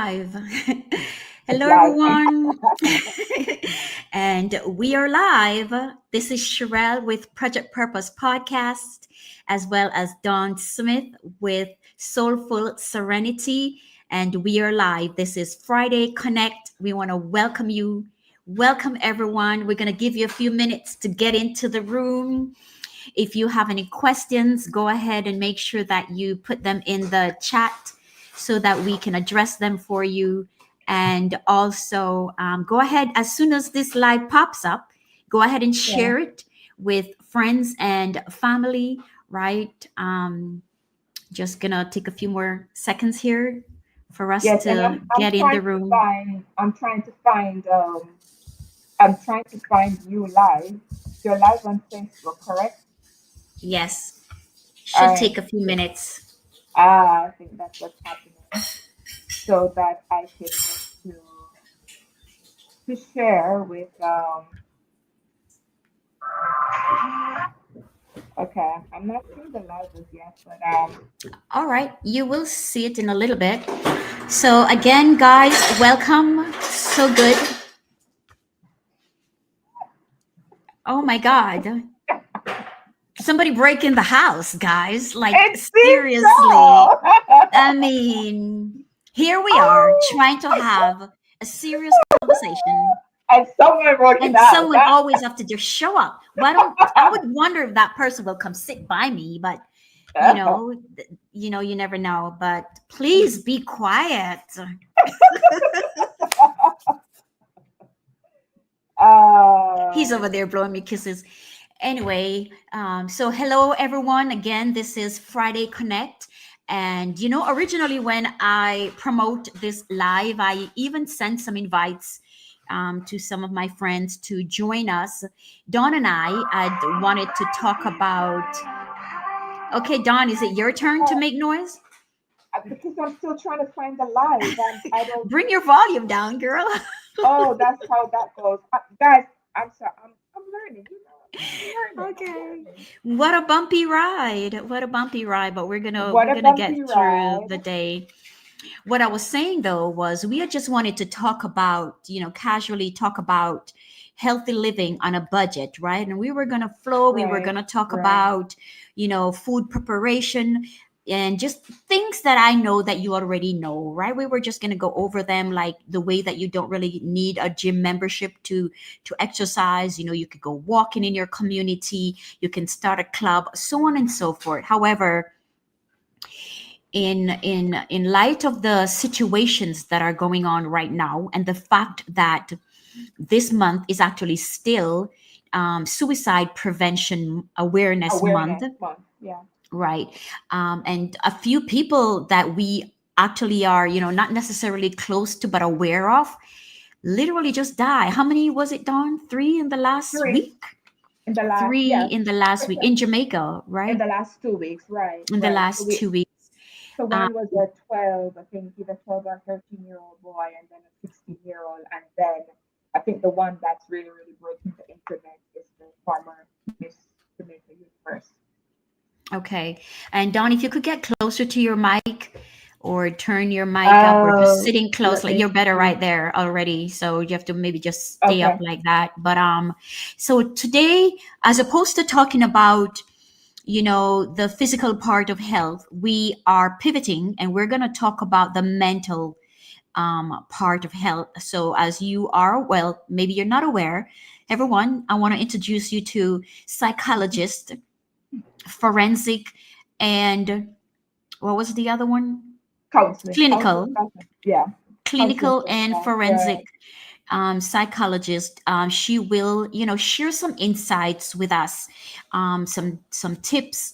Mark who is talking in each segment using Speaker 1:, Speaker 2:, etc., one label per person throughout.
Speaker 1: live.
Speaker 2: It's
Speaker 1: Hello,
Speaker 2: live.
Speaker 1: everyone. And we are live. This is Sherelle with Project Purpose Podcast, as well as Dawn Smith with Soulful Serenity. And we are live. This is Friday Connect. We want to welcome you. Welcome, everyone. We're going to give you a few minutes to get into the room. If you have any questions, go ahead and make sure that you put them in the chat so that we can address them for you. And also, go ahead as soon as this live pops up, go ahead and
Speaker 2: Yeah.
Speaker 1: share it with friends and family, right? Just gonna take a few more seconds here for us
Speaker 2: Yes, and
Speaker 1: to
Speaker 2: I'm
Speaker 1: get in the
Speaker 2: trying to
Speaker 1: room.
Speaker 2: find I'm trying to find you live. You're live on Facebook, correct?
Speaker 1: Yes,
Speaker 2: All
Speaker 1: should
Speaker 2: right.
Speaker 1: take a few minutes.
Speaker 2: I think that's what's happening. So that I can get to share with okay. I'm not seeing the live as yet, but
Speaker 1: All right, you will see it in a little bit. So again, guys, welcome. So good. Oh my God. Somebody break in the house, guys. Like,
Speaker 2: it seems
Speaker 1: seriously.
Speaker 2: so.
Speaker 1: I mean, here we are
Speaker 2: Oh,
Speaker 1: trying to have a serious conversation,
Speaker 2: and someone wrote it
Speaker 1: and
Speaker 2: out.
Speaker 1: someone always have to just show up. Why don't I would wonder if that person will come sit by me, but you never know. But please be quiet. He's over
Speaker 2: uh,
Speaker 1: there blowing me kisses. Anyway, so hello everyone. Again, this is Friday Connect. And originally when I promote this live, I even sent some invites to some of my friends to join us. Dawn and I had wanted to talk about. Okay, Dawn, is it your turn to make noise?
Speaker 2: because I'm still trying to find the live, and I don't.
Speaker 1: Bring your volume down, girl.
Speaker 2: Oh, that's how that goes, guys. I'm sorry. I'm learning. I'm learning. I'm
Speaker 1: Okay.
Speaker 2: learning.
Speaker 1: What a bumpy ride. What a bumpy ride, but we're gonna
Speaker 2: What
Speaker 1: we're
Speaker 2: a
Speaker 1: gonna
Speaker 2: bumpy
Speaker 1: get through the
Speaker 2: ride.
Speaker 1: day. What I was saying though was we had just wanted to talk about, casually talk about healthy living on a budget, right? And we were gonna flow, we were
Speaker 2: Right.
Speaker 1: gonna talk
Speaker 2: Right.
Speaker 1: about, food preparation and just things that I know that you already know, right? We were just gonna go over them like the way that you don't really need a gym membership to exercise. You could go walking in your community, you can start a club, so on and so forth. However, in light of the situations that are going on right now and the fact that this month is actually still suicide prevention awareness month,
Speaker 2: Awareness month. Yeah.
Speaker 1: right? And a few people that we actually are not necessarily close to but aware of literally just die. How many was it, Dawn? Three in the last
Speaker 2: Three
Speaker 1: week?
Speaker 2: in the last.
Speaker 1: Three
Speaker 2: Yes.
Speaker 1: in the last week in Jamaica,
Speaker 2: In
Speaker 1: right?
Speaker 2: the last 2 weeks. Right.
Speaker 1: In the
Speaker 2: Right. So
Speaker 1: last
Speaker 2: we.
Speaker 1: 2 weeks.
Speaker 2: So
Speaker 1: um,
Speaker 2: one was a 12, I think, either 12 or 13-year-old boy, and then a 16-year-old, and then I think the one that's really, really breaking the internet is the former Miss Jamaica Universe.
Speaker 1: Okay. And Don, if you could get closer to your mic or turn your mic up or just
Speaker 2: Uh,
Speaker 1: sitting close,
Speaker 2: let
Speaker 1: like
Speaker 2: me
Speaker 1: you're better
Speaker 2: see.
Speaker 1: right there already. So you have to maybe just stay up
Speaker 2: Okay.
Speaker 1: like that. But so today, as opposed to talking about, the physical part of health, we are pivoting and we're gonna talk about the mental part of health. So as you are, well, maybe you're not aware, everyone, I want to introduce you to psychologist, forensic, and what was the other one?
Speaker 2: Counseling,
Speaker 1: Clinical,
Speaker 2: yeah, counseling
Speaker 1: clinical and
Speaker 2: professional,
Speaker 1: forensic
Speaker 2: right?
Speaker 1: psychologist. She will, share some insights with us, some tips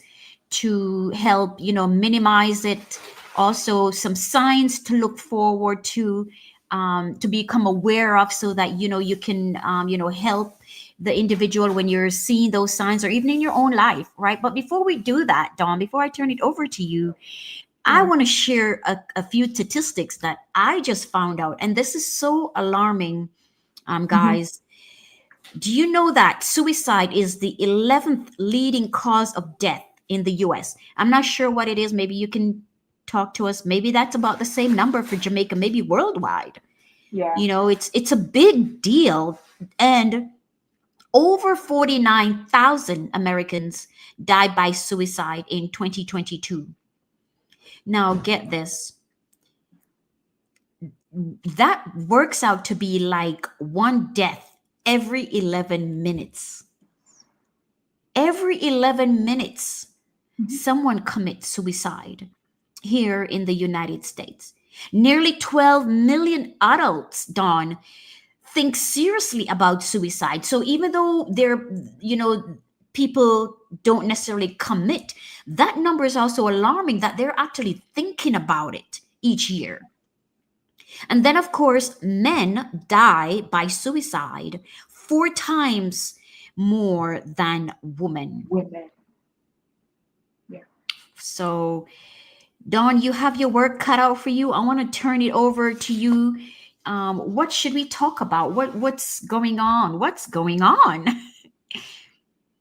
Speaker 1: to help, minimize it. Also, some signs to look forward to become aware of, so that you can, help the individual when you're seeing those signs, or even in your own life, right? But before we do that, Dawn, before I turn it over to you, I
Speaker 2: Yeah.
Speaker 1: want to share a few statistics that I just found out, and this is so alarming,
Speaker 2: Hmm.
Speaker 1: guys. Do you know that suicide is the 11th leading cause of death in the US? I'm not sure what it is. Maybe you can. talk to us. Maybe that's about the same number for Jamaica, maybe worldwide.
Speaker 2: Yeah.
Speaker 1: You know, it's a big deal. And over 49,000 Americans died by suicide in 2022. Now, get this, that works out to be like one death every 11 minutes. Every 11 minutes,
Speaker 2: Mhm.
Speaker 1: someone commits suicide here in the United States. Nearly 12 million adults, Dawn, think seriously about suicide. So even though people don't necessarily commit, that number is also alarming that they're actually thinking about it each year. And then, of course, men die by suicide 4 times more than women.
Speaker 2: Women. Yeah.
Speaker 1: So, Dawn, you have your work cut out for you. I want to turn it over to you. What should we talk about? What's going on? What's going on?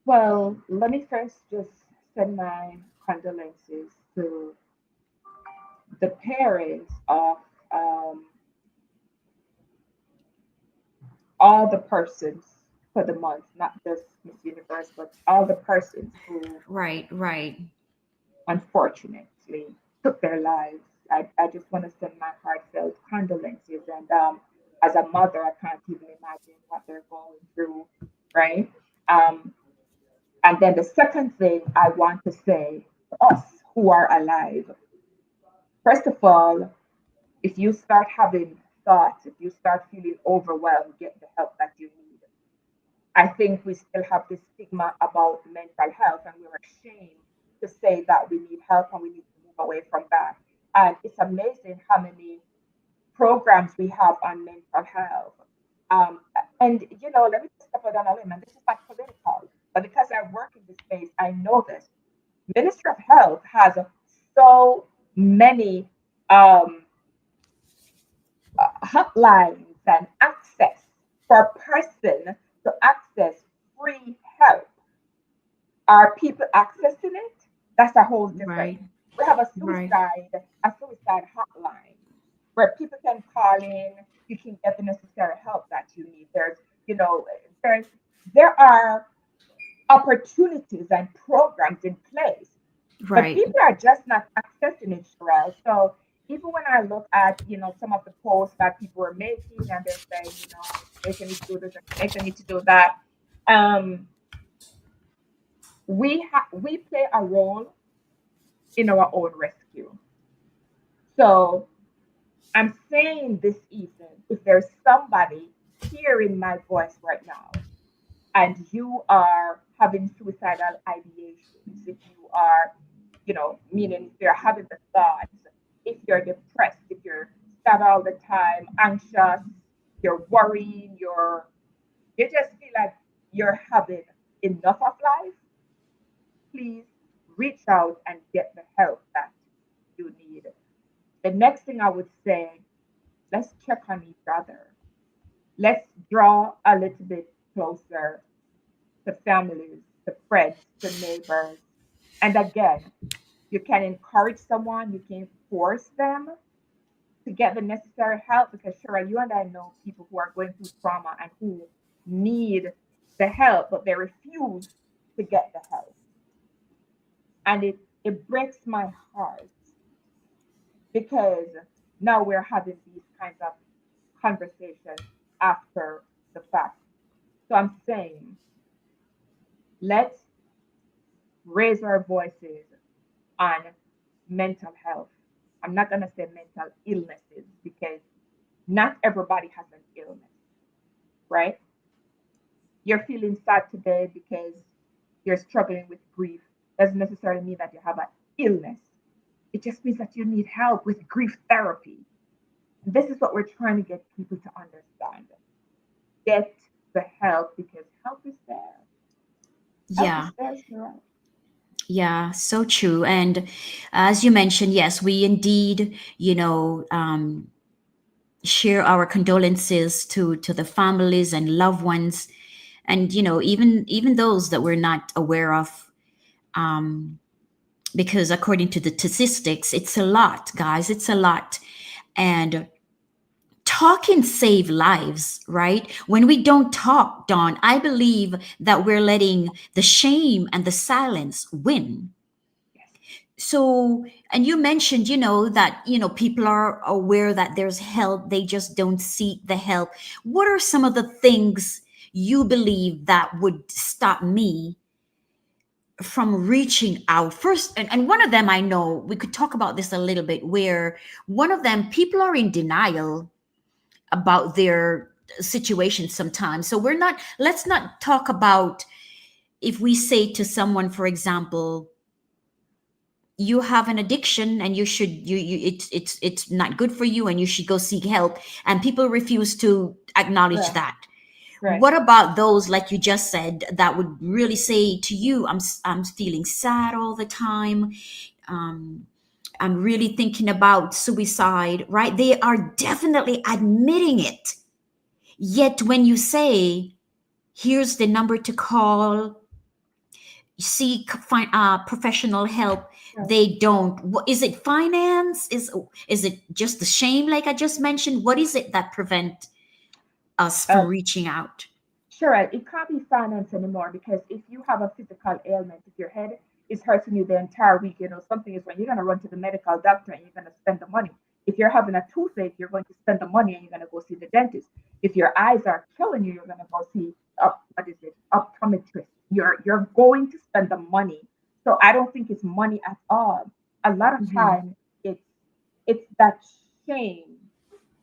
Speaker 2: Well, let me first just send my condolences to the parents of um, all the persons for the month, not just Miss Universe, but all the persons who
Speaker 1: Right, right.
Speaker 2: unfortunately took their lives. I just want to send my heartfelt condolences. And as a mother, I can't even imagine what they're going through, right? Um, and then the second thing I want to say to us who are alive, first of all, if you start having thoughts, if you start feeling overwhelmed, get the help that you need. I think we still have this stigma about mental health, and we're ashamed to say that we need help and we need to move away from that. And it's amazing how many programs we have on mental health. Um, and let me just step it down a limb, and this is not political, but because I work in this space, I know this. Ministry of Health has so many um, hotlines and access for a person to access free help. Are people accessing it? That's a whole different.
Speaker 1: Right,
Speaker 2: We have a
Speaker 1: right,
Speaker 2: suicide hotline where people can call in. You can get the necessary help that you need. You know, there's there are opportunities and programs in place, but
Speaker 1: right,
Speaker 2: people are just not accessing it, Sherelle. So even when I look at some of the posts that people are making, and they're saying, Jamaica need to do this and Jamaica need to do that. Um, we play a role in our own rescue. So I'm saying this evening, if there's somebody hearing my voice right now, and you are having suicidal ideations, if you are, meaning if you're having the thoughts, if you're depressed, if you're sad all the time, anxious, you're worrying, you just feel like you're having enough of life, please reach out and get the help that you need. The next thing I would say, let's check on each other. Let's draw a little bit closer to families, to friends, to neighbors. And again, you can encourage someone, you can force them to get the necessary help because, sure, you and I know people who are going through trauma and who need the help, but they refuse to get the help. And it breaks my heart because now we're having these kinds of conversations after the fact. So I'm saying, let's raise our voices on mental health. I'm not going to say mental illnesses because not everybody has an illness, right? You're feeling sad today because you're struggling with grief doesn't necessarily mean that you have an illness. It just means that you need help with grief therapy. This is what we're trying to get people to understand. Get the help because help is there. Help
Speaker 1: yeah,
Speaker 2: is there, sure.
Speaker 1: yeah, so true. And as you mentioned, yes, we indeed, share our condolences to the families and loved ones, and even those that we're not aware of. um because according to the statistics, it's a lot, guys. It's a lot. And talk can save lives, right? When we don't talk, Dawn, I believe that we're letting the shame and the silence win.
Speaker 2: Yes.
Speaker 1: So, and you mentioned, that, people are aware that there's help, they just don't seek the help. What are some of the things you believe that would stop me from reaching out first? And one of them, I know we could talk about this a little bit, where one of them, people are in denial about their situation sometimes. So let's not talk about, if we say to someone, for example, you have an addiction and you should it's not good for you and you should go seek help, and people refuse to acknowledge
Speaker 2: Right.
Speaker 1: that.
Speaker 2: Right.
Speaker 1: What about those, like you just said, that would really say to you, I'm feeling sad all the time, um I'm really thinking about suicide, right? They are definitely admitting it. Yet when you say, here's the number to call, seek professional help,
Speaker 2: Right.
Speaker 1: they don't. Is it finance? Is it just the shame, like I just mentioned? What is it that prevent us
Speaker 2: Uh,
Speaker 1: from reaching out?
Speaker 2: sure, it can't be finance anymore because if you have a physical ailment, if your head is hurting you the entire week, something is wrong, you're going to run to the medical doctor and you're going to spend the money. If you're having a toothache, you're going to spend the money and you're going to go see the dentist. If your eyes are killing you, you're going to go see what is it, optometrist. You're going to spend the money. So I don't think it's money at all. A lot of
Speaker 1: Mhm.
Speaker 2: time, it's it's that shame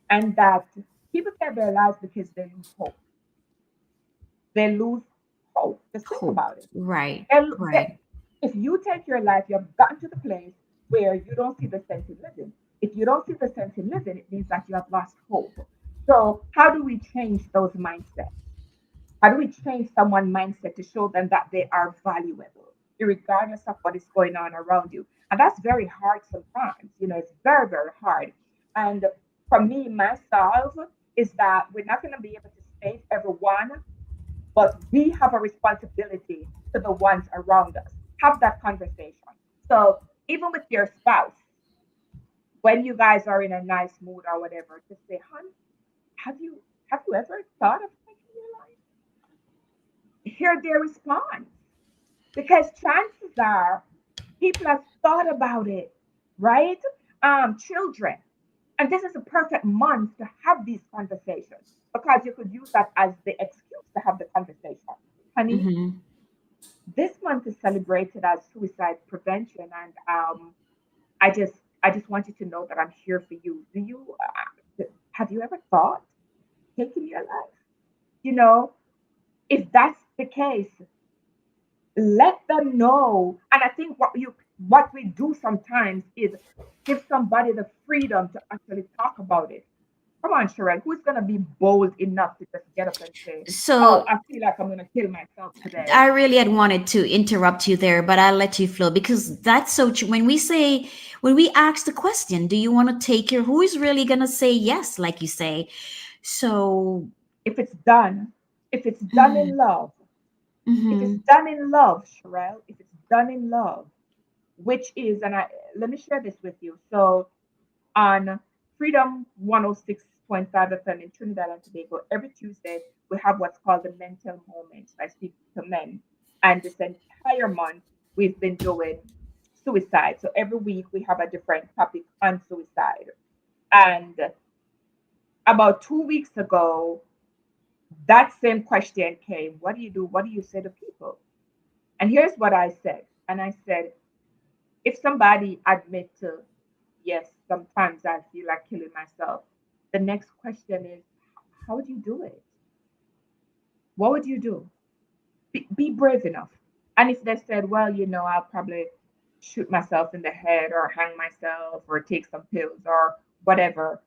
Speaker 2: and that people take their lives because they lose hope. They lose hope. Just think
Speaker 1: Hope.
Speaker 2: about it.
Speaker 1: Right.
Speaker 2: They,
Speaker 1: Right.
Speaker 2: if you take your life, you've gotten to the place where you don't see the sense in living. If you don't see the sense in living, it means that you have lost hope. So, how do we change those mindsets? How do we change someone's mindset to show them that they are valuable, regardless of what is going on around you? And that's very hard sometimes. It's very, very hard. And for me, myself, is that we're not going to be able to save everyone, but we have a responsibility to the ones around us. Have that conversation. So even with your spouse, when you guys are in a nice mood or whatever, just say, "Hon, have you ever thought of taking your life?" Hear their response, because chances are people have thought about it, right? Children, and this is a perfect month to have these conversations because you could use that as the excuse to have the conversation. Honey,
Speaker 1: Hmm.
Speaker 2: this month is celebrated as suicide prevention, and I just want you to know that I'm here for you. Do you have you ever thought taking your life? You know, if that's the case, let them know. And I think what we do sometimes is give somebody the freedom to actually talk about it. Come on, Sherelle, who's gonna be bold enough to just get up and say, "Oh,
Speaker 1: So
Speaker 2: I feel like I'm gonna kill myself today"?
Speaker 1: I really had wanted to interrupt you there, but I'll let you flow, because that's so true. When we ask the question, do you want to take your, who is really going to say yes, like you say? So,
Speaker 2: If it's done, if it's done
Speaker 1: mm-hmm,
Speaker 2: in love, if it's
Speaker 1: mm-hmm,
Speaker 2: done in love, Sherelle, if it's done in love, which is, and let me share this with you. So on Freedom 106.5 FM in Trinidad and Tobago, every Tuesday we have what's called the Mental Moments. I speak to men, and this entire month we've been doing suicide. So every week we have a different topic on suicide. And about 2 weeks ago, that same question came: What do you do? What do you say to people? And here's what I said. And I said, if somebody admit to, yes, sometimes I feel like killing myself, the next question is, how would you do it? What would you do? Be brave enough. And if they said, well, I'll probably shoot myself in the head or hang myself or take some pills or whatever,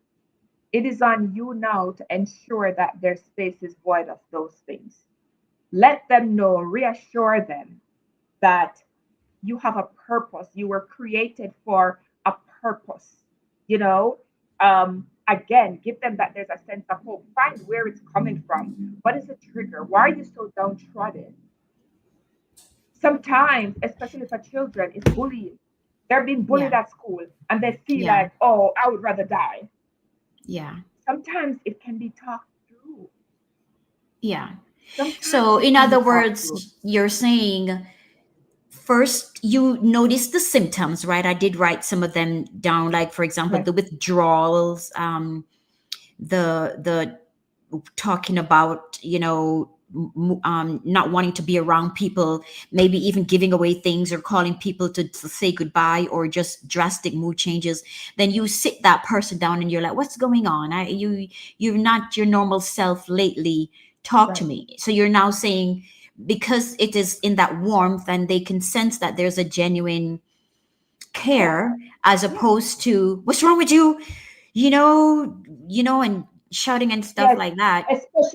Speaker 2: it is on you now to ensure that their space is void of those things. Let them know, reassure them that you have a purpose. You were created for a purpose. You know, again, give them that there's a sense of hope. Find where it's coming from. What is the trigger? Why are you so downtrodden? Sometimes, especially for children, it's bullying. They're being bullied
Speaker 1: Yeah.
Speaker 2: at school and they feel
Speaker 1: Yeah.
Speaker 2: like, oh, I would rather die.
Speaker 1: Yeah.
Speaker 2: Sometimes it can be talked through.
Speaker 1: Yeah.
Speaker 2: Sometimes
Speaker 1: So,
Speaker 2: it
Speaker 1: in
Speaker 2: can be
Speaker 1: other
Speaker 2: talked through.
Speaker 1: words, you're saying first you notice the symptoms, right? I did write some of them down, like for example,
Speaker 2: Right,
Speaker 1: the withdrawals, the talking about, not wanting to be around people, maybe even giving away things or calling people to say goodbye, or just drastic mood changes. Then you sit that person down and you're like, what's going on? You're not your normal self lately. Talk to
Speaker 2: right.
Speaker 1: me. So you're now saying, because it is in that warmth and they can sense that there's a genuine
Speaker 2: Yeah,
Speaker 1: care, as
Speaker 2: yeah,
Speaker 1: opposed to what's wrong with you, you know, and shouting and stuff
Speaker 2: yes.
Speaker 1: like that.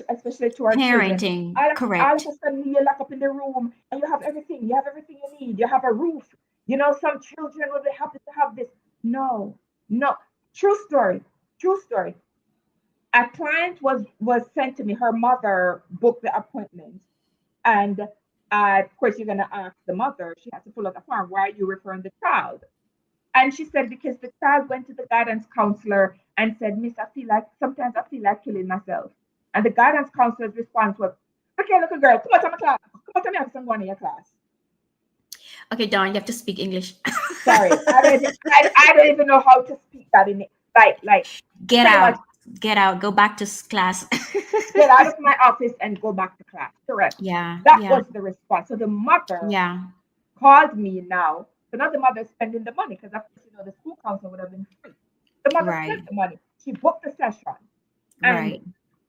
Speaker 2: Especially to our children.
Speaker 1: Parenting,
Speaker 2: All of
Speaker 1: correct.
Speaker 2: a sudden you're locked up in the room and you have everything. You have everything you need. You have a roof. Some children will be happy to have this. No, no. True story. True story. A client was sent to me. Her mother booked the appointment, and of course you're gonna ask the mother. She has to fill out a form. Why are you referring the child? And she said because the child went to the guidance counselor and said, Miss, I feel like sometimes I feel like killing myself. And the guidance counselor's response was, okay, little girl, come out of my class. Come out of my office and go on in your class.
Speaker 1: Okay, Don, you have to speak English.
Speaker 2: Sorry, I don't even know how to speak that in it. Like
Speaker 1: Get
Speaker 2: pretty much
Speaker 1: out. Get out. Go back to class.
Speaker 2: get out of my office and go back to class. Correct.
Speaker 1: Yeah.
Speaker 2: That
Speaker 1: Yeah.
Speaker 2: was the response. So the mother
Speaker 1: Yeah.
Speaker 2: called me now. So now the mother is spending the money because of course the school council would have been free. The mother
Speaker 1: Right.
Speaker 2: spent the money. She booked the session. And
Speaker 1: Right.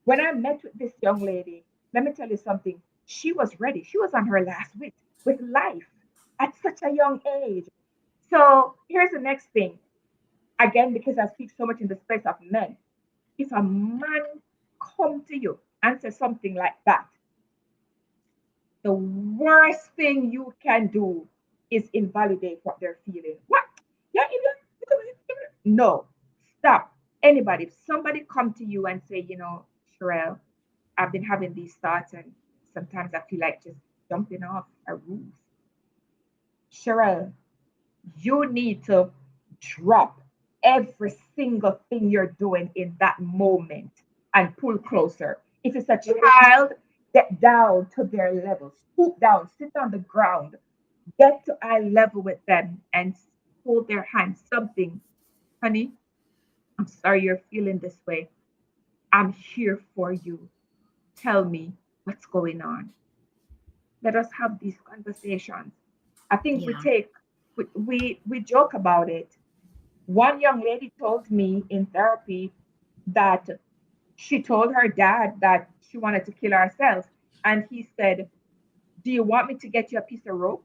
Speaker 2: when I met with this young lady, let me tell you something. She was ready. She was on her last week with life at such a young age. So here's the next thing. Again, because I speak so much in the space of men, if a man come to you and say something like that, the worst thing you can do is invalidate what they're feeling. What? Yeah, no. Stop. Anybody, if somebody come to you and say, Sherelle, I've been having these thoughts and sometimes I feel like just jumping off a roof. Sherelle, you need to drop every single thing you're doing in that moment and pull closer. If it's a child, get down to their level, stoop down, sit on the ground, get to eye level with them and hold their hand. Something, honey, I'm sorry you're feeling this way. I'm here for you. Tell me what's going on. Let us have these conversations. I think
Speaker 1: Yeah.
Speaker 2: we joke about it. One young lady told me in therapy that she told her dad that she wanted to kill herself. And he said, do you want me to get you a piece of rope?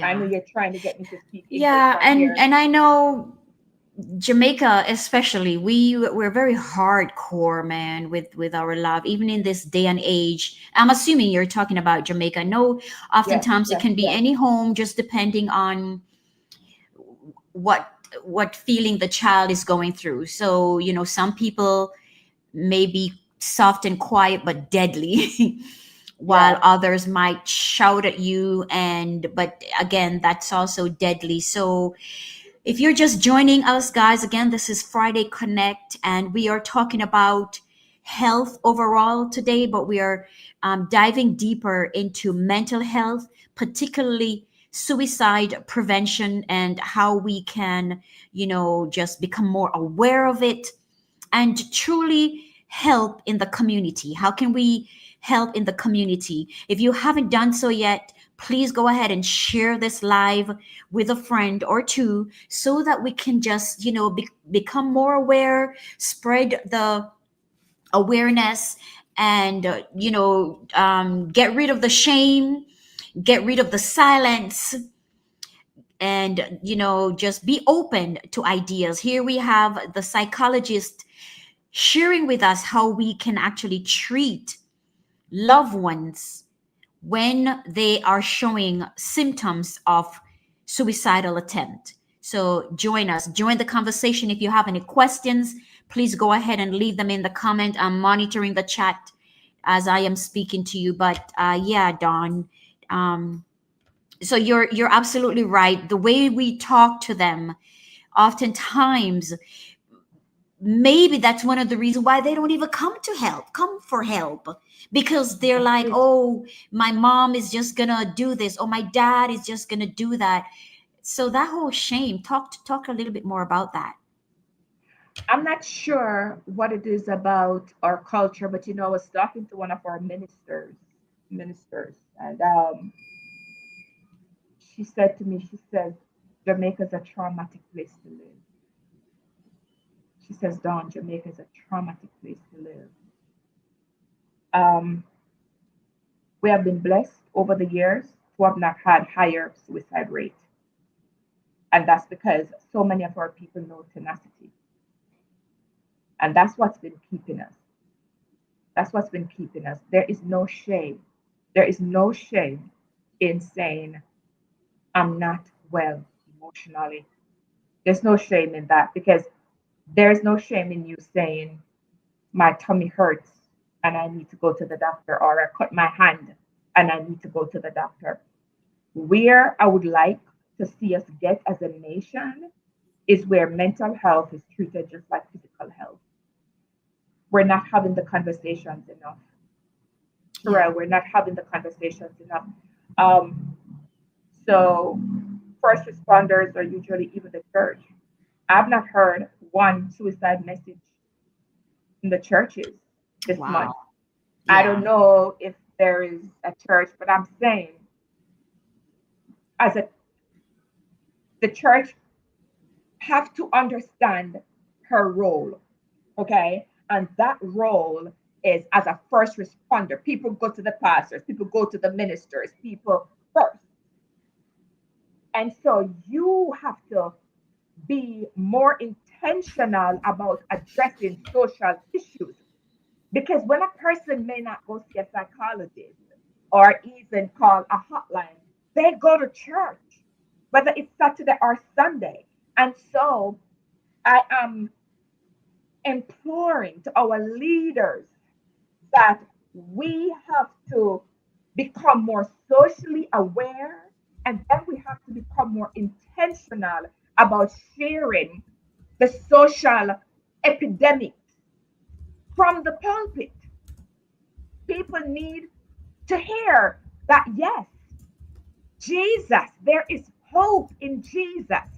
Speaker 2: I know
Speaker 1: Yeah.
Speaker 2: you're trying to get me to speak English
Speaker 1: Yeah.
Speaker 2: on
Speaker 1: And
Speaker 2: here.
Speaker 1: and I know Jamaica, especially, we're very hardcore, man, with our love, even in this day and age. I'm assuming you're talking about Jamaica. No,
Speaker 2: Yes,
Speaker 1: oftentimes it
Speaker 2: yes,
Speaker 1: can be
Speaker 2: yes.
Speaker 1: any home, just depending on what what feeling the child is going through. So, some people may be soft and quiet but deadly. While
Speaker 2: Yeah.
Speaker 1: others might shout at you, and but again, that's also deadly. So if you're just joining us, guys, again, this is Friday Connect, and we are talking about health overall today, but we are diving deeper into mental health, particularly suicide prevention, and how we can, just become more aware of it and truly help in the community. How can we help in the community? If you haven't done so yet, please go ahead and share this live with a friend or two so that we can just, become more aware, spread the awareness, and, get rid of the shame, get rid of the silence, and, just be open to ideas. Here we have the psychologist sharing with us how we can actually treat loved ones when they are showing symptoms of suicidal attempt. So join us, join the conversation. If you have any questions, please go ahead and leave them in the comment. I'm monitoring the chat as I am speaking to you. But yeah, Dawn, um, So you're absolutely right. The way we talk to them, oftentimes, maybe that's one of the reasons why they don't even come for help, because they're
Speaker 2: That's
Speaker 1: like,
Speaker 2: it.
Speaker 1: oh, my mom is just gonna do this, or my dad is just gonna do that. So that whole shame, talk a little bit more about that.
Speaker 2: I'm not sure what it is about our culture, but I was talking to one of our ministers, and she said to me, she says, Jamaica's a traumatic place to live. She says, Dawn, Jamaica's a traumatic place to live. Um, we have been blessed over the years to have not had higher suicide rate. And that's because so many of our people know tenacity. And that's what's been keeping us. That's what's been keeping us. There is no shame. There is no shame in saying, I'm not well emotionally. There's no shame in that, because there's no shame in you saying, my tummy hurts and I need to go to the doctor, or I cut my hand and I need to go to the doctor. Where I would like to see us get as a nation is where mental health is treated just like physical health. We're not having the conversations enough.
Speaker 1: Yeah.
Speaker 2: We're not having the conversations enough. Um, so, first responders are usually even the church. I've not heard one suicide message in the churches this month.
Speaker 1: Wow.
Speaker 2: I don't
Speaker 1: Yeah.
Speaker 2: know if there is a church, but I'm saying, as a the church have to understand her role, okay? And that role is as a first responder. People go to the pastors, people go to the ministers, people first. And so you have to be more intentional about addressing social issues. Because when a person may not go see a psychologist or even call a hotline, they go to church, whether it's Saturday or Sunday. And so I am imploring to our leaders that we have to become more socially aware, and then we have to become more intentional about sharing the social epidemics from the pulpit. People need to hear that, yes, Jesus, there is hope in Jesus,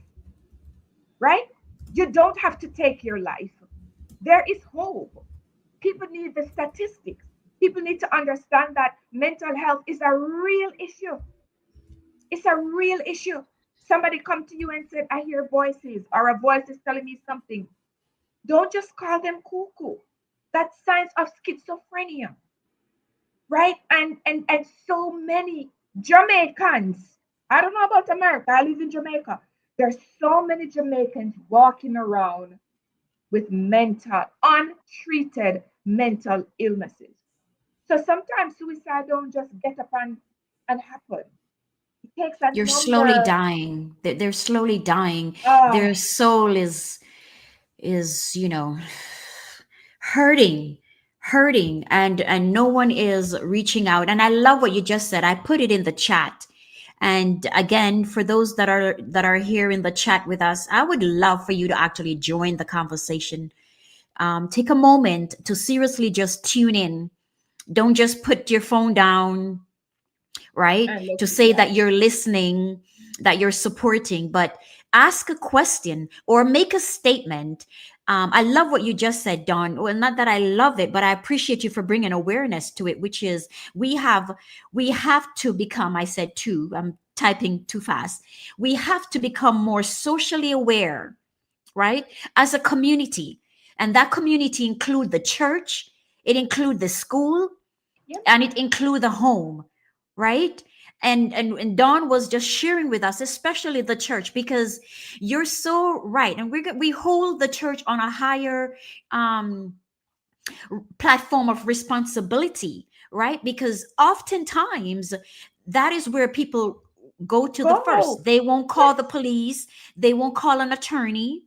Speaker 2: right? You don't have to take your life. There is hope. People need the statistics. People need to understand that mental health is a real issue. It's a real issue. Somebody come to you and said, I hear voices, or a voice is telling me something. Don't just call them cuckoo. That's signs of schizophrenia, right? And so many Jamaicans. I don't know about America. I live in Jamaica. There's so many Jamaicans walking around with untreated mental illnesses. So sometimes suicide don't just get up and happen. It takes a
Speaker 1: You're slowly
Speaker 2: number.
Speaker 1: dying. They're slowly dying.
Speaker 2: Uh,
Speaker 1: Their soul is hurting, hurting, and no one is reaching out. And I love what you just said. I put it in the chat. And again, for those that are here in the chat with us, I would love for you to actually join the conversation. Take a moment to seriously just tune in. Don't just put your phone down, right?
Speaker 2: and
Speaker 1: To
Speaker 2: listen,
Speaker 1: say
Speaker 2: yeah.
Speaker 1: that you're listening, that you're supporting, but ask a question or make a statement. I love what you just said, Don. Well, not that I love it, but I appreciate you for bringing awareness to it, which is we have to become. I said too. I'm typing too fast. We have to become more socially aware, right? As a community, and that community include the church. It include the school,
Speaker 2: Yeah,
Speaker 1: and it include the home, right? And Dawn was just sharing with us, especially the church, because you're so right, and we hold the church on a higher um platform of responsibility, right? Because oftentimes that is where people go to the first.
Speaker 2: go.
Speaker 1: They won't call
Speaker 2: Yes,
Speaker 1: the police, they won't call an attorney,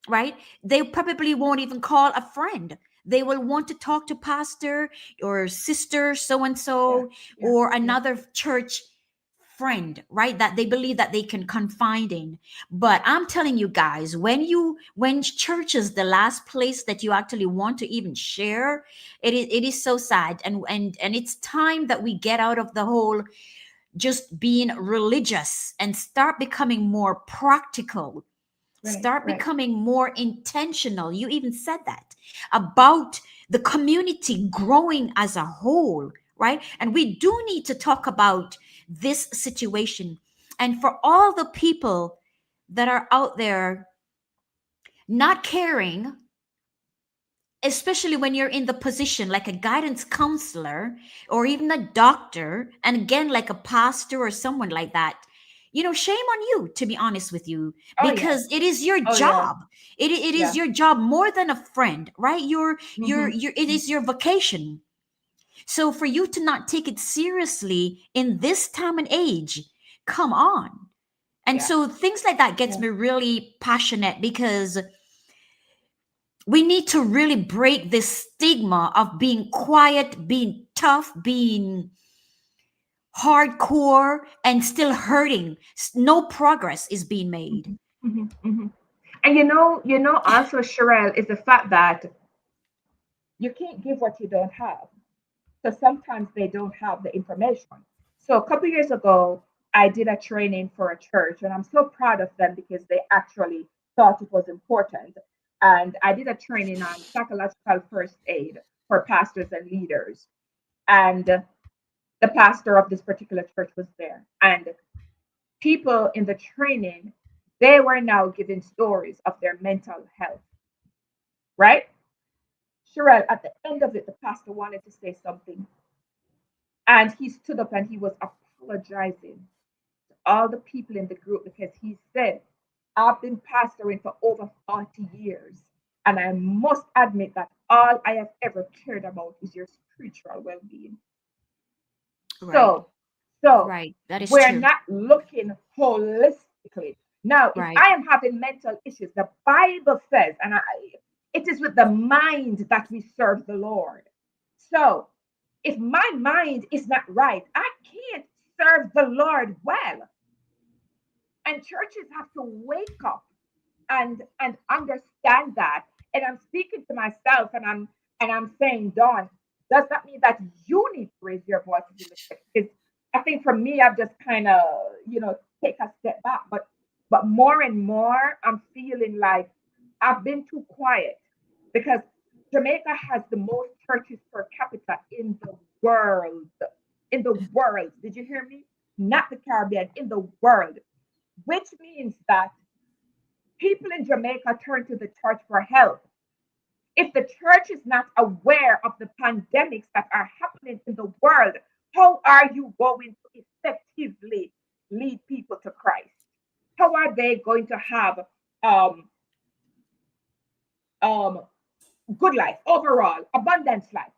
Speaker 1: right? They probably won't even call a friend. They will want to talk to pastor or sister so and
Speaker 2: yeah,
Speaker 1: so
Speaker 2: yeah,
Speaker 1: or
Speaker 2: yeah.
Speaker 1: another church friend, right? That they believe that they can confide in. But I'm telling you guys, when church is the last place that you actually want to even share, it is so sad. And it's time that we get out of the whole just being religious and start becoming more practical,
Speaker 2: Right,
Speaker 1: start
Speaker 2: right.
Speaker 1: becoming more intentional. You even said that about the community growing as a whole, right? And we do need to talk about this situation. And for all the people that are out there not caring, especially when you're in the position like a guidance counselor or even a doctor, and again, like a pastor or someone like that, shame on you, to be honest with you,
Speaker 2: Oh yeah.
Speaker 1: because it is your
Speaker 2: Oh yeah.
Speaker 1: job. It is
Speaker 2: Yeah.
Speaker 1: your job more than a friend, right?
Speaker 2: Mm-hmm.
Speaker 1: It is your vocation. So for you to not take it seriously in this time and age, come on. And
Speaker 2: Yeah.
Speaker 1: so things like that gets
Speaker 2: Yeah.
Speaker 1: me really passionate, because we need to really break this stigma of being quiet, being tough, being hardcore, and still hurting. No progress is being made.
Speaker 2: Mm-hmm. Mm-hmm. And also, Sherelle, is the fact that you can't give what you don't have. So sometimes they don't have the information. So a couple years ago, I did a training for a church, and I'm so proud of them because they actually thought it was important. And I did a training on psychological first aid for pastors and leaders. And the pastor of this particular church was there. And people in the training, they were now giving stories of their mental health, right? Sherelle, at the end of it, the pastor wanted to say something. And he stood up and he was apologizing to all the people in the group because he said, I've been pastoring for over 40 years. And I must admit that all I have ever cared about is your spiritual well being.
Speaker 1: Right,
Speaker 2: So, so
Speaker 1: right. That is
Speaker 2: we're
Speaker 1: true.
Speaker 2: not looking holistically. Now, if
Speaker 1: Right,
Speaker 2: I am having mental issues, the Bible says, it is with the mind that we serve the Lord. So, if my mind is not right, I can't serve the Lord well. And churches have to wake up and understand that. And I'm speaking to myself, and I'm saying, Dawn, does that mean that you need to raise your voices in the church? Because I think for me, I've just kind of, take a step back. But more and more, I'm feeling like I've been too quiet because Jamaica has the most churches per capita in the world. In the world. Did you hear me? Not the Caribbean, in the world. Which means that people in Jamaica turn to the church for help. If the church is not aware of the pandemics that are happening in the world, how are you going to effectively lead people to Christ? How are they going to have um, um, good life overall, abundance life?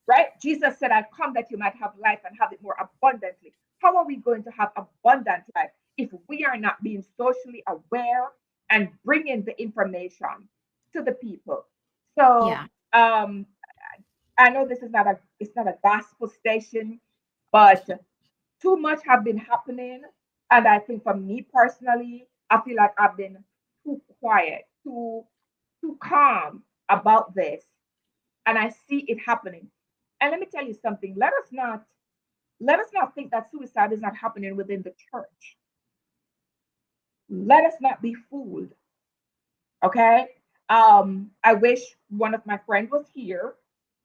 Speaker 2: Right? Jesus said, I come that you might have life and have it more abundantly. How are we going to have abundant life if we are not being socially aware and bringing the information to the people? So
Speaker 1: yeah.
Speaker 2: um, I know this is not a it's not a gospel station, but too much have been happening, and I think for me personally, I feel like I've been too quiet, too calm about this, and I see it happening. And let me tell you something. Let us not think that suicide is not happening within the church. Let us not be fooled. Okay. I wish one of my friends was here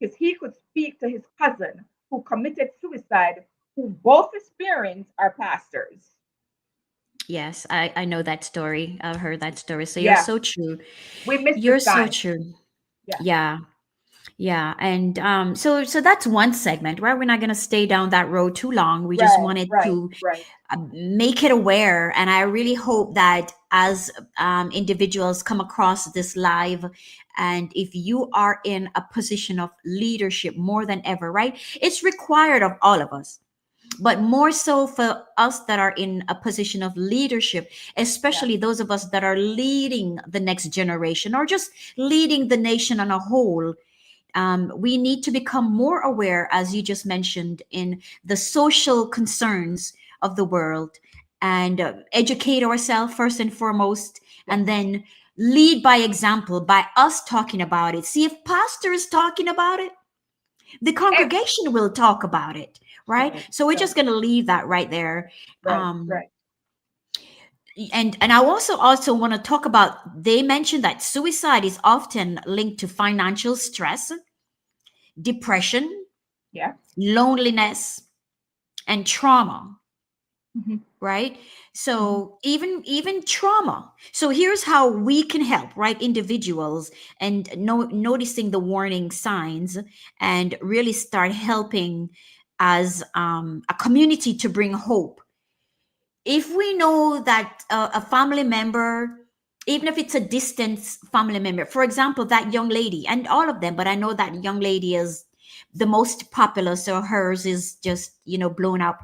Speaker 2: because he could speak to his cousin who committed suicide, who both experienced are pastors.
Speaker 1: Yes, I know that story. I've heard that story. So you're
Speaker 2: Yeah,
Speaker 1: so true.
Speaker 2: we missed the
Speaker 1: You're so
Speaker 2: sign.
Speaker 1: true.
Speaker 2: Yeah.
Speaker 1: Yeah. Yeah, and so that's one segment, right? We're not going to stay down that road too long. We just
Speaker 2: Right,
Speaker 1: wanted
Speaker 2: right,
Speaker 1: to
Speaker 2: right.
Speaker 1: make it aware, and I really hope that as individuals come across this live, and if you are in a position of leadership more than ever, right? It's required of all of us, but more so for us that are in a position of leadership,
Speaker 2: Yeah.
Speaker 1: especially those of us that are leading the next generation or just leading the nation on a whole. We need to become more aware, as you just mentioned, in the social concerns of the world and educate ourselves first and foremost,
Speaker 2: Yes.
Speaker 1: and then lead by example by us talking about it. See, if pastor is talking about it, the
Speaker 2: Ev-
Speaker 1: congregation will talk about it, right?
Speaker 2: right,
Speaker 1: So we're
Speaker 2: right,
Speaker 1: just going to leave that right there.
Speaker 2: right,
Speaker 1: um
Speaker 2: right.
Speaker 1: and I also want to talk about, they mentioned that suicide is often linked to financial stress, depression,
Speaker 2: Yeah.
Speaker 1: loneliness, and trauma,
Speaker 2: Hmm.
Speaker 1: right?
Speaker 2: Hmm.
Speaker 1: So even trauma. So here's how we can help, right? Individuals, and noticing the warning signs, and really start helping as a community to bring hope. If we know that a family member, even if it's a distant family member, for example, that young lady, and all of them, but I know that young lady is the most popular, so hers is just, blown up.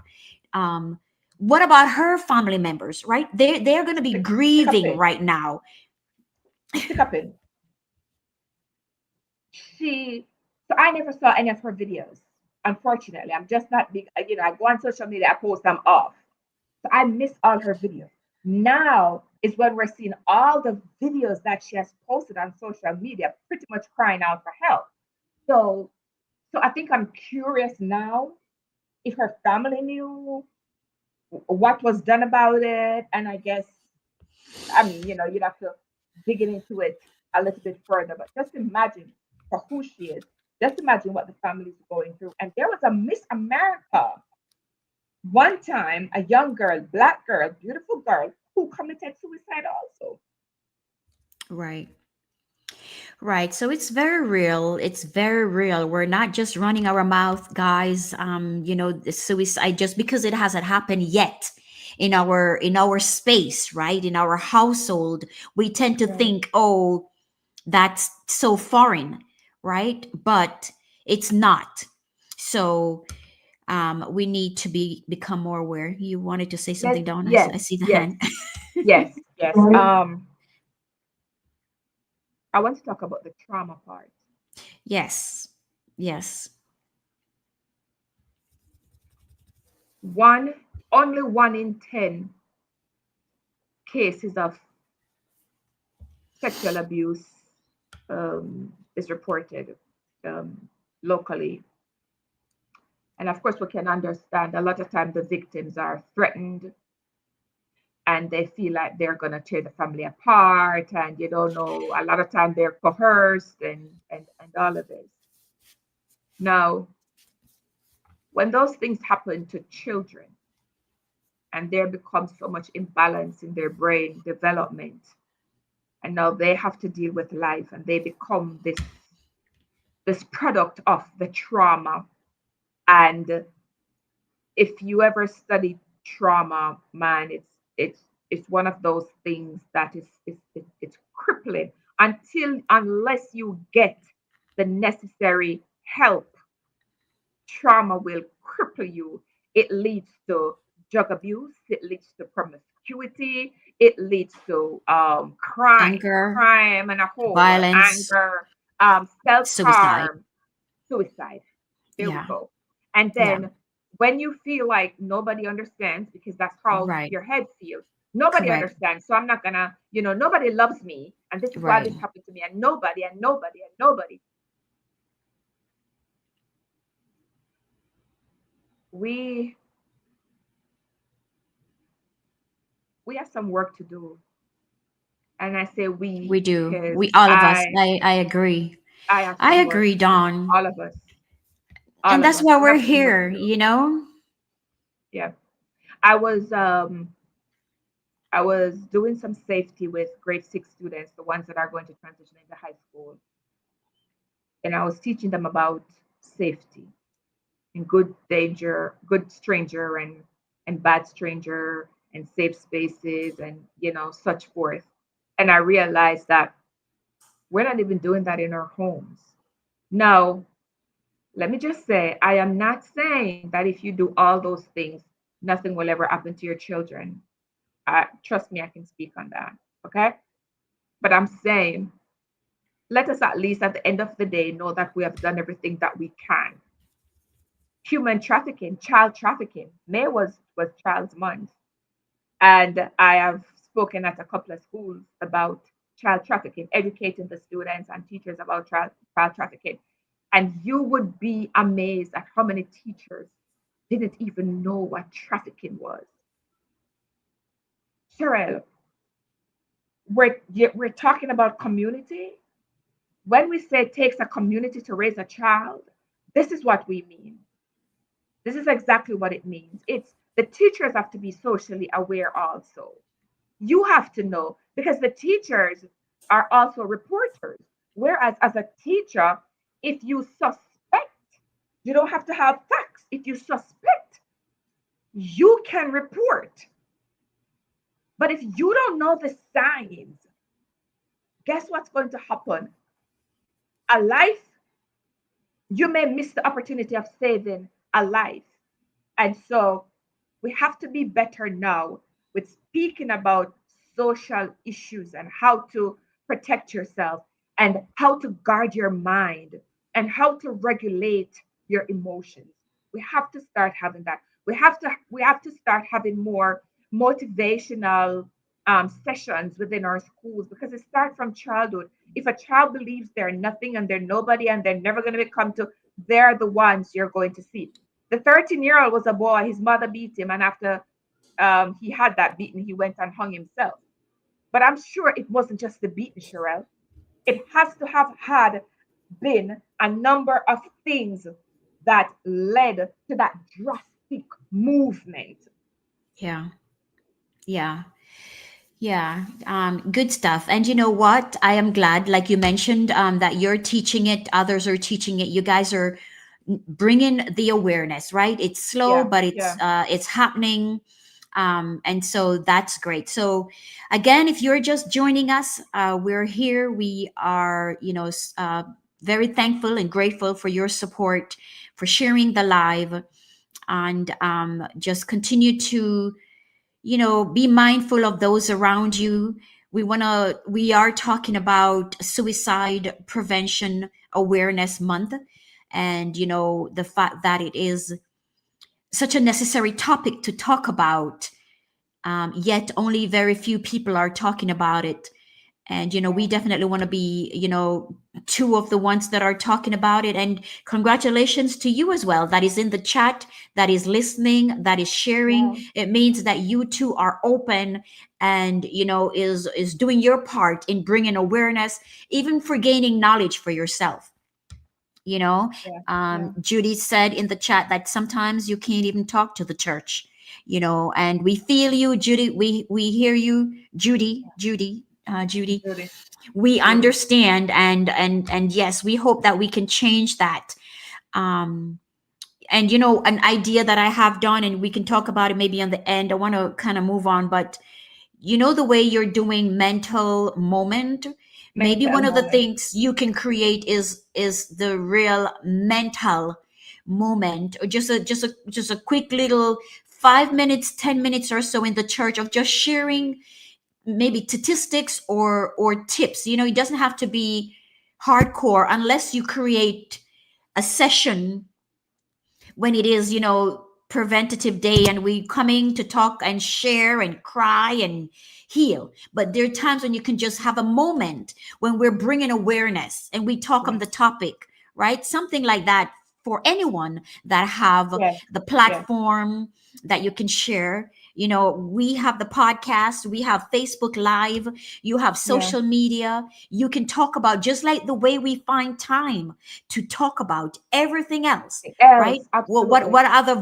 Speaker 1: um what about her family members, right? They're going to be
Speaker 2: Stick up
Speaker 1: grieving
Speaker 2: in.
Speaker 1: right now.
Speaker 2: Stick up in. She, so I never saw any of her videos. Unfortunately, I'm just not big. I go on social media, I post them off. So I missed all her videos. Now is when we're seeing all the videos that she has posted on social media, pretty much crying out for help. So, so I think I'm curious now if her family knew what was done about it, and I guess, I mean, you'd have to dig into it a little bit further. But just imagine for who she is. Just imagine what the family is going through. And there was a Miss America one time, a young girl, black girl, beautiful girl, who committed suicide also.
Speaker 1: Right. Right. So it's very real. It's very real. We're not just running our mouth, guys. The suicide, just because it hasn't happened yet in our space, right? In our household, we tend to
Speaker 2: Right.
Speaker 1: think, oh, that's so foreign, right? But it's not. So we need to become more aware. You wanted to say
Speaker 2: Yes,
Speaker 1: something, Dawn? I,
Speaker 2: yes,
Speaker 1: I see the
Speaker 2: yes,
Speaker 1: hand.
Speaker 2: yes, yes. I want to talk about the trauma part.
Speaker 1: Yes. Yes.
Speaker 2: One, only 1 in 10 cases of sexual abuse is reported locally. And of course, we can understand a lot of times the victims are threatened and they feel like they're going to tear the family apart. And you don't know, a lot of time they're coerced and all of this. Now, when those things happen to children and there becomes so much imbalance in their brain development, and now they have to deal with life and they become this product of the trauma. And if you ever study trauma, man, it's one of those things that it's crippling unless you get the necessary help. Trauma will cripple you. It leads to drug abuse. It leads to promiscuity. It leads to
Speaker 1: Anger,
Speaker 2: crime, and a whole
Speaker 1: violence,
Speaker 2: anger, self
Speaker 1: suicide.
Speaker 2: harm, suicide. There we
Speaker 1: Yeah.
Speaker 2: go. And
Speaker 1: Yeah.
Speaker 2: then when you feel like nobody understands, because that's how
Speaker 1: Right.
Speaker 2: your head feels, nobody
Speaker 1: Correct.
Speaker 2: understands. So I'm not gonna, nobody loves me. And this is why
Speaker 1: Right.
Speaker 2: this happened to me. And nobody. We we have some work to do. And I say we
Speaker 1: We do.
Speaker 2: because
Speaker 1: We, all of us.
Speaker 2: I
Speaker 1: I agree.
Speaker 2: I have
Speaker 1: I
Speaker 2: some work
Speaker 1: agree,
Speaker 2: to do.
Speaker 1: Dawn.
Speaker 2: All of us. All
Speaker 1: And
Speaker 2: of
Speaker 1: that's
Speaker 2: us.
Speaker 1: why
Speaker 2: We
Speaker 1: we're
Speaker 2: have some work to
Speaker 1: here,
Speaker 2: do.
Speaker 1: you know?
Speaker 2: Yeah. I was um I was doing some safety with grade 6 students, the ones that are going to transition into high school. And I was teaching them about safety and good danger, good stranger and bad stranger and safe spaces and such forth. And I realized that we're not even doing that in our homes. Now, let me just say, I am not saying that if you do all those things, nothing will ever happen to your children. Trust me, I can speak on that. Okay. But I'm saying, let us at least at the end of the day know that we have done everything that we can. human trafficking, child trafficking. May was Child's Month, and I have spoken at a couple of schools about child trafficking, educating the students and teachers about child trafficking. And you would be amazed at how many teachers didn't even know what trafficking was. Cheryl, we're talking about community. When we say it takes a community to raise a child, this is what we mean. This is exactly what it means. It's the teachers have to be socially aware also. You have to know because the teachers are also reporters. Whereas as a teacher, if you suspect, you don't have to have facts. If you suspect, you can report. But if you don't know the signs, guess what's going to happen? A life, you may miss the opportunity of saving a life. And so we have to be better now with speaking about social issues and how to protect yourself and how to guard your mind and how to regulate your emotions. We have to start having that. We have to start having more motivational sessions within our schools because it starts from childhood. If a child believes they're nothing and they're nobody and they're never going to become to, they're the ones you're going to see. The 13-year-old was a boy. His mother beat him, and after he had that beaten, he went and hung himself. But I'm sure it wasn't just the beating, Sherelle. It has to have had been a number of things that led to that drastic movement.
Speaker 1: Yeah. Yeah. Yeah, good stuff. And you know what? I am glad, like you mentioned, that you're teaching it, others are teaching it. You guys are bringing the awareness, right? It's slow,
Speaker 2: Yeah,
Speaker 1: but
Speaker 2: yeah,
Speaker 1: it's happening, and so that's great. So, again, if you're just joining us, we're here. We are, very thankful and grateful for your support, for sharing the live, and just continue to be mindful of those around you. We are talking about suicide prevention awareness month, and the fact that it is such a necessary topic to talk about, yet only very few people are talking about it. And we
Speaker 2: yeah,
Speaker 1: definitely want to be two of the ones that are talking about it. And congratulations to you as well, that is in the chat, that is listening, that is sharing.
Speaker 2: yeah,
Speaker 1: It means that you two are open, and is doing your part in bringing awareness, even for gaining knowledge for yourself. you know
Speaker 2: yeah, yeah,
Speaker 1: Judy said in the chat that sometimes you can't even talk to the church. And we feel you, Judy. We hear you, Judy.
Speaker 2: Judy,
Speaker 1: We
Speaker 2: Judy.
Speaker 1: understand, and yes, we hope that we can change that. um and an idea that I have done, and we can talk about it maybe on the end. I want to kind of move on, but the way you're doing mental moment, maybe
Speaker 2: Mental
Speaker 1: one of the
Speaker 2: moment.
Speaker 1: things you can create is the real mental moment, or just a quick little 5 minutes, 10 minutes or so in the church of just sharing maybe statistics or tips. It doesn't have to be hardcore unless you create a session when it is preventative day, and we coming to talk and share and cry and heal. But there are times when you can just have a moment when we're bringing awareness and we talk on
Speaker 2: Yes,
Speaker 1: the topic, right? Something like that, for anyone that have
Speaker 2: yes,
Speaker 1: the
Speaker 2: yes,
Speaker 1: platform that you can share. We have the podcast, we have Facebook Live, you have
Speaker 2: yeah.
Speaker 1: social media. You can talk about, just like the way we find time to talk about everything else, right?
Speaker 2: Else,
Speaker 1: What
Speaker 2: absolutely.
Speaker 1: are the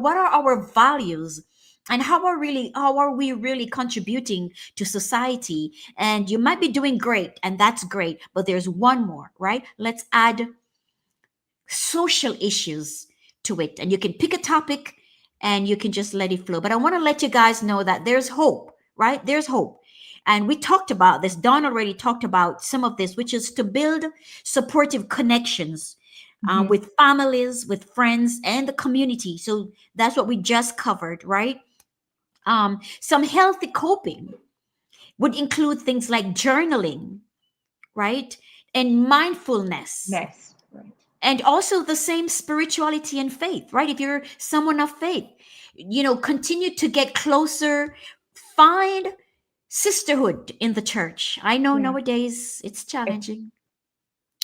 Speaker 1: what are our values, and how are we really contributing to society? And you might be doing great, and that's great, but there's one more, right? Let's add social issues to it, and you can pick a topic and you can just let it flow. But I want to let you guys know that there's hope, right? There's hope. And we talked about this. Don already talked about some of this, which is to build supportive connections,
Speaker 2: Hmm.
Speaker 1: with families, with friends, and the community. So that's what we just covered, right? Some healthy coping would include things like journaling, right? And mindfulness,
Speaker 2: Nest, right?
Speaker 1: and also the same spirituality and faith, right? If you're someone of faith, continue to get closer, find sisterhood in the church. I know
Speaker 2: Yeah.
Speaker 1: nowadays it's challenging.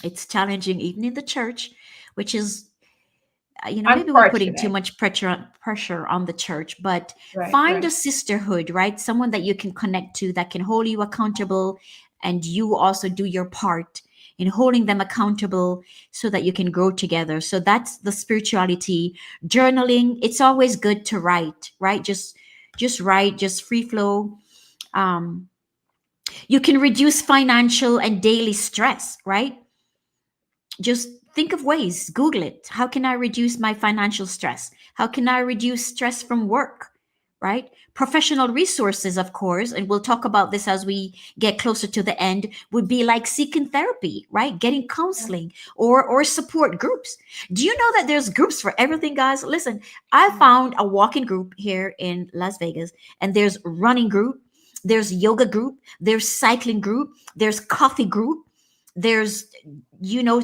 Speaker 1: It's challenging even in the church, which is, maybe we're putting too
Speaker 2: Unfortunate.
Speaker 1: much pressure on the church, but
Speaker 2: Right,
Speaker 1: find a
Speaker 2: right,
Speaker 1: sisterhood, right? Someone that you can connect to, that can hold you accountable, and you also do your part in holding them accountable, so that you can grow together. So that's the spirituality. Journaling, it's always good to write, right? Just write, just free flow. um you can reduce financial and daily stress, right? Just think of ways, Google it. How can I reduce my financial stress? How can I reduce stress from work? Right? Professional resources, of course, and we'll talk about this as we get closer to the end, would be like seeking therapy, right? Getting
Speaker 2: yeah,
Speaker 1: counseling, or support groups. Do you know that there's groups for everything, guys? Listen, I
Speaker 2: yeah.
Speaker 1: found a walking group here in Las Vegas, and there's running group, there's yoga group, there's cycling group, there's coffee group, there's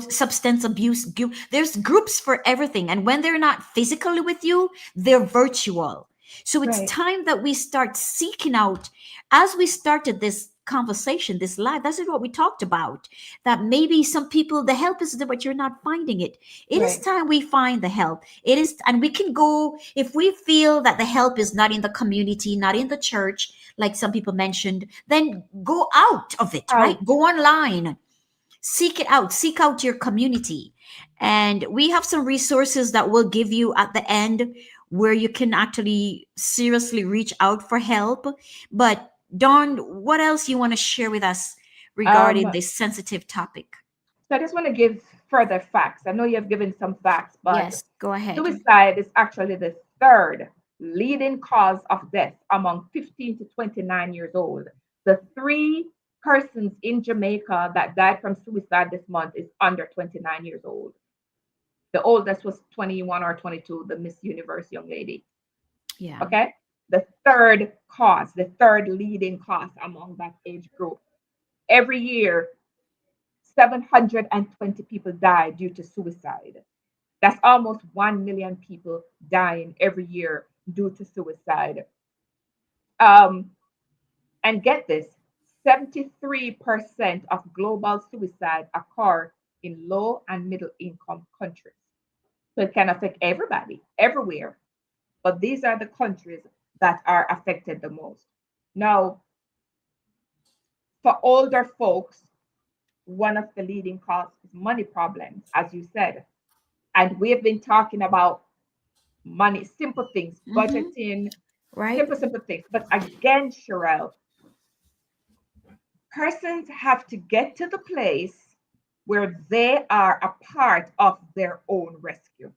Speaker 1: substance abuse group. There's groups for everything, and when they're not physically with you, they're virtual. So it's
Speaker 2: Right,
Speaker 1: time that we start seeking out, as we started this conversation, this live, that's what we talked about, that maybe some people, the help is there but you're not finding it. It is
Speaker 2: right.
Speaker 1: time we find the help. It is, and we can go, if we feel that the help is not in the community, not in the church, like some people mentioned, then go out of it, right?
Speaker 2: Out.
Speaker 1: Go online, seek it out, seek out your community. And we have some resources that we'll give you at the end, where you can actually seriously reach out for help. But Dawn, what else you want to share with us regarding
Speaker 2: Um,
Speaker 1: this sensitive topic?
Speaker 2: so I just want to give further facts. I know you have given some facts, but
Speaker 1: Yes, go ahead.
Speaker 2: suicide is actually the third leading cause of death among 15 to 29 years old. The three persons in Jamaica that died from suicide this month is under 29 years old. The oldest was 21 or 22, the Miss Universe young lady.
Speaker 1: Yeah.
Speaker 2: Okay. The third cause, the third leading cause among that age group. Every year, 720 people die due to suicide. That's almost 1 million people dying every year due to suicide. Um, and get this, 73% of global suicide occur in low and middle income countries. So it can affect everybody, everywhere. But these are the countries that are affected the most. Now, for older folks, one of the leading causes is money problems, as you said. And we've been talking about money, simple things,
Speaker 1: Mm-hmm.
Speaker 2: budgeting,
Speaker 1: Right.
Speaker 2: simple things. But again, Sherelle, persons have to get to the place where they are a part of their own rescue.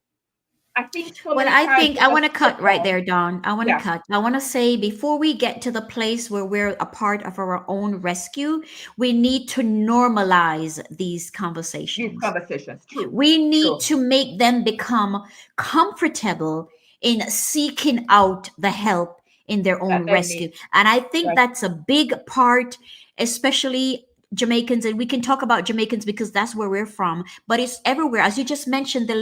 Speaker 2: I think so
Speaker 1: Well,
Speaker 2: many
Speaker 1: I
Speaker 2: times
Speaker 1: think
Speaker 2: we
Speaker 1: I want
Speaker 2: just
Speaker 1: to
Speaker 2: sit
Speaker 1: cut right
Speaker 2: down.
Speaker 1: there, Dawn. I want to
Speaker 2: Yeah,
Speaker 1: cut. I want to say, before we get to the place where we're a part of our own rescue, we need to normalize these
Speaker 2: these
Speaker 1: conversations.
Speaker 2: conversations. True,
Speaker 1: We need
Speaker 2: true.
Speaker 1: to make them become comfortable in seeking out the help in their
Speaker 2: That
Speaker 1: own
Speaker 2: they
Speaker 1: rescue.
Speaker 2: need.
Speaker 1: And I think
Speaker 2: Right.
Speaker 1: that's a big part, especially Jamaicans. And we can talk about Jamaicans because that's where we're from, but it's everywhere. As you just mentioned, the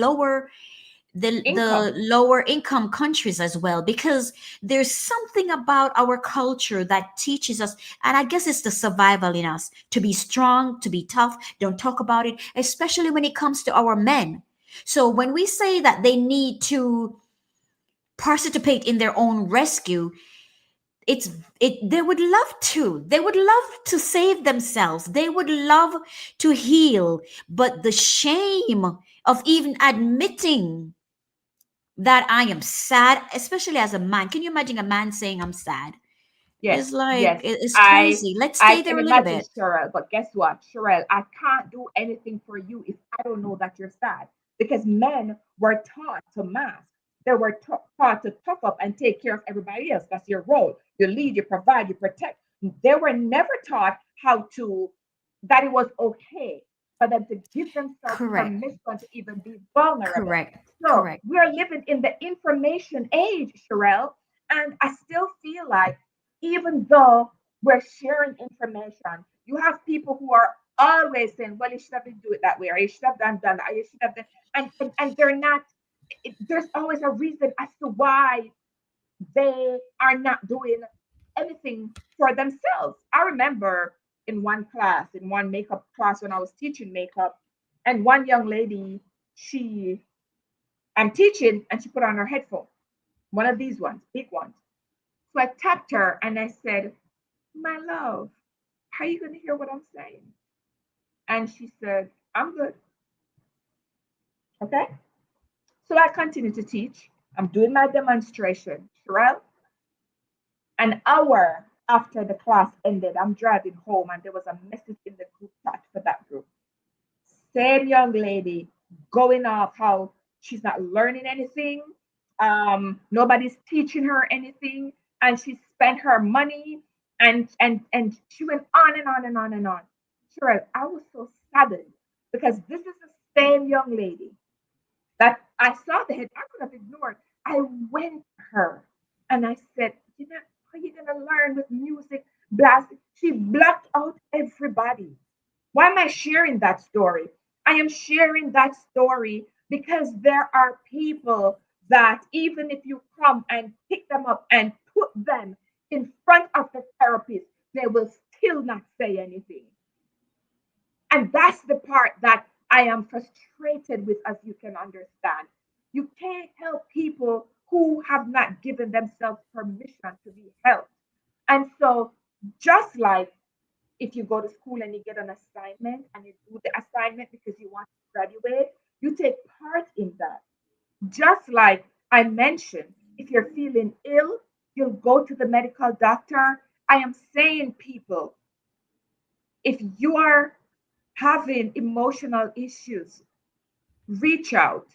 Speaker 2: Income.
Speaker 1: lower income countries as well, because there's something about our culture that teaches us, and I guess it's the survival in us, to be strong, to be tough, don't talk about it, especially when it comes to our men. So when we say that they need to participate in their own rescue, it's it they would love to save themselves, they would love to heal, but the shame of even admitting that I am sad, especially as a man. Can you imagine a man saying I'm sad?
Speaker 2: Yes,
Speaker 1: It's like
Speaker 2: yes.
Speaker 1: it's
Speaker 2: I
Speaker 1: crazy. Let's
Speaker 2: I
Speaker 1: stay
Speaker 2: can
Speaker 1: there a little
Speaker 2: imagine,
Speaker 1: bit.
Speaker 2: Cheryl, but guess what, Cheryl? I can't do anything for you if I don't know that you're sad. Because men were taught to mask. They were taught to tough up and take care of everybody else. That's your role. You lead, you provide, you protect. They were never taught how to that it was okay for them to give themselves
Speaker 1: Correct.
Speaker 2: permission to even be vulnerable.
Speaker 1: Correct.
Speaker 2: So
Speaker 1: Correct.
Speaker 2: we're living in the information age, Cheryl, and I still feel like even though we're sharing information, you have people who are always saying, well, you should have been do it that way, or you should have done that, or you should have done, and they're not. There's always a reason as to why they are not doing anything for themselves. I remember in one class, in one makeup class when I was teaching makeup, and one young lady, she, I'm teaching, and she put on her headphone, one of these ones, big ones. So I tapped her and I said, my love, how are you going to hear what I'm saying? And she said, I'm good. Okay. So I continue to teach. I'm doing my demonstration. Sherelle, an hour after the class ended, I'm driving home and there was a message in the group chat for that group. Same young lady going off how she's not learning anything. Nobody's teaching her anything, and she spent her money, and she went on and on and on and on. Sure, I was so saddened because this is the same young lady that I saw the head. I could have ignored. I went to her and I said, you know, how are you gonna learn with music blasting? She blocked out everybody. Why am I sharing that story? I am sharing that story because there are people that even if you come and pick them up and put them in front of the therapist, they will still not say anything. And that's the part that I am frustrated with, as you can understand. You can't help people who have not given themselves permission to be helped. And so, just like if you go to school and you get an assignment and you do the assignment because you want to graduate, you take part in that. Just like I mentioned, if you're feeling ill, you'll go to the medical doctor. I am saying, people, if you are having emotional issues, reach out,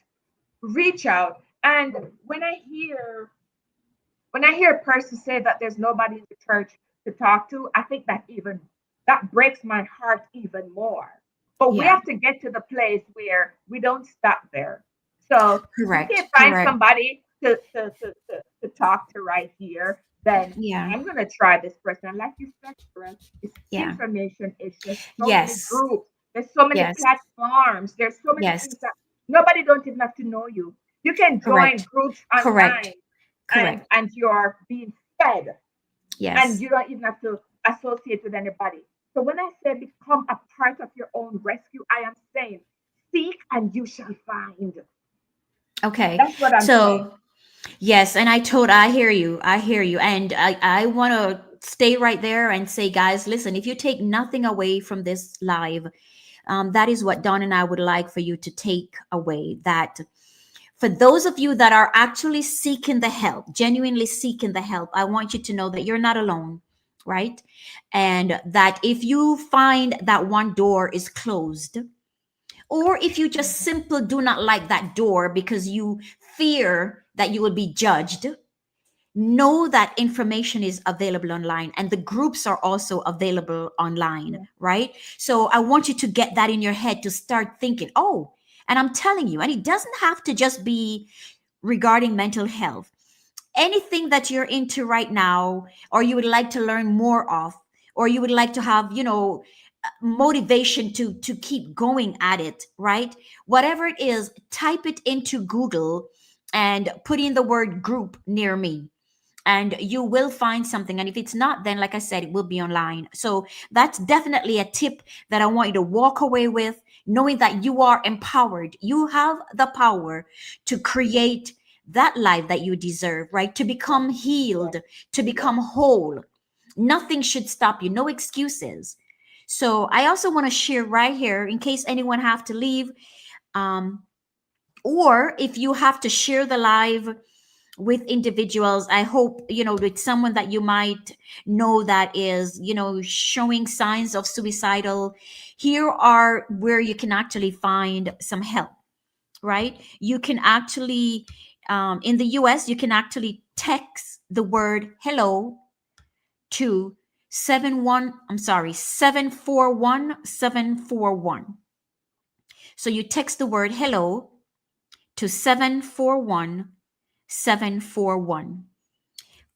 Speaker 2: reach out. And when I hear a person say that there's nobody in the church to talk to, I think that breaks my heart even more. But we
Speaker 1: Yeah,
Speaker 2: have to get to the place where we don't stop there. So we
Speaker 1: correct,
Speaker 2: can't find
Speaker 1: correct.
Speaker 2: somebody to talk to right here, then
Speaker 1: Yeah,
Speaker 2: I'm gonna try this person. And like you said, Sharon, it's
Speaker 1: yeah.
Speaker 2: information. It's just so many
Speaker 1: Yes,
Speaker 2: groups. There's so many
Speaker 1: yes,
Speaker 2: platforms. There's so many
Speaker 1: yes.
Speaker 2: things that nobody don't even have to know you. You can join
Speaker 1: Correct,
Speaker 2: groups
Speaker 1: correct,
Speaker 2: online and
Speaker 1: correct.
Speaker 2: you're being fed and
Speaker 1: Yes.
Speaker 2: you don't even have to associate with anybody. So when I say become a part of your own rescue, I am saying seek and you shall find.
Speaker 1: Okay.
Speaker 2: That's what I'm saying.
Speaker 1: So yes, and I hear you. I hear you. And I want to stay right there and say, guys, listen, if you take nothing away from this live, that is what Don and I would like for you to take away. That for those of you that are actually seeking the help, genuinely seeking the help, I want you to know that you're not alone, right? And that if you find that one door is closed, or if you just simply do not like that door because you fear that you will be judged, know that information is available online and the groups are also available online,
Speaker 2: Yeah.
Speaker 1: right? So I want you to get that in your head to start thinking, oh, and I'm telling you, and it doesn't have to just be regarding mental health. Anything that you're into right now, or you would like to learn more of, or you would like to have, motivation to keep going at it, right? Whatever it is, type it into Google and put in the word group near me, and you will find something. And if it's not, then like I said, it will be online. So that's definitely a tip that I want you to walk away with, knowing that you are empowered. You have the power to create that life that you deserve, right? To
Speaker 2: Yeah.
Speaker 1: become
Speaker 2: Yeah.
Speaker 1: healed, to
Speaker 2: Yeah.
Speaker 1: become whole. Nothing should stop you, no excuses. So I also want to share right here, in case anyone have to leave, um, or if you have to share the live with individuals, I hope, with someone that you might know that is, showing signs of suicidal. Here are where you can actually find some help, right? You can actually, in the US, you can actually text the word hello to 741. So you text the word hello to 741.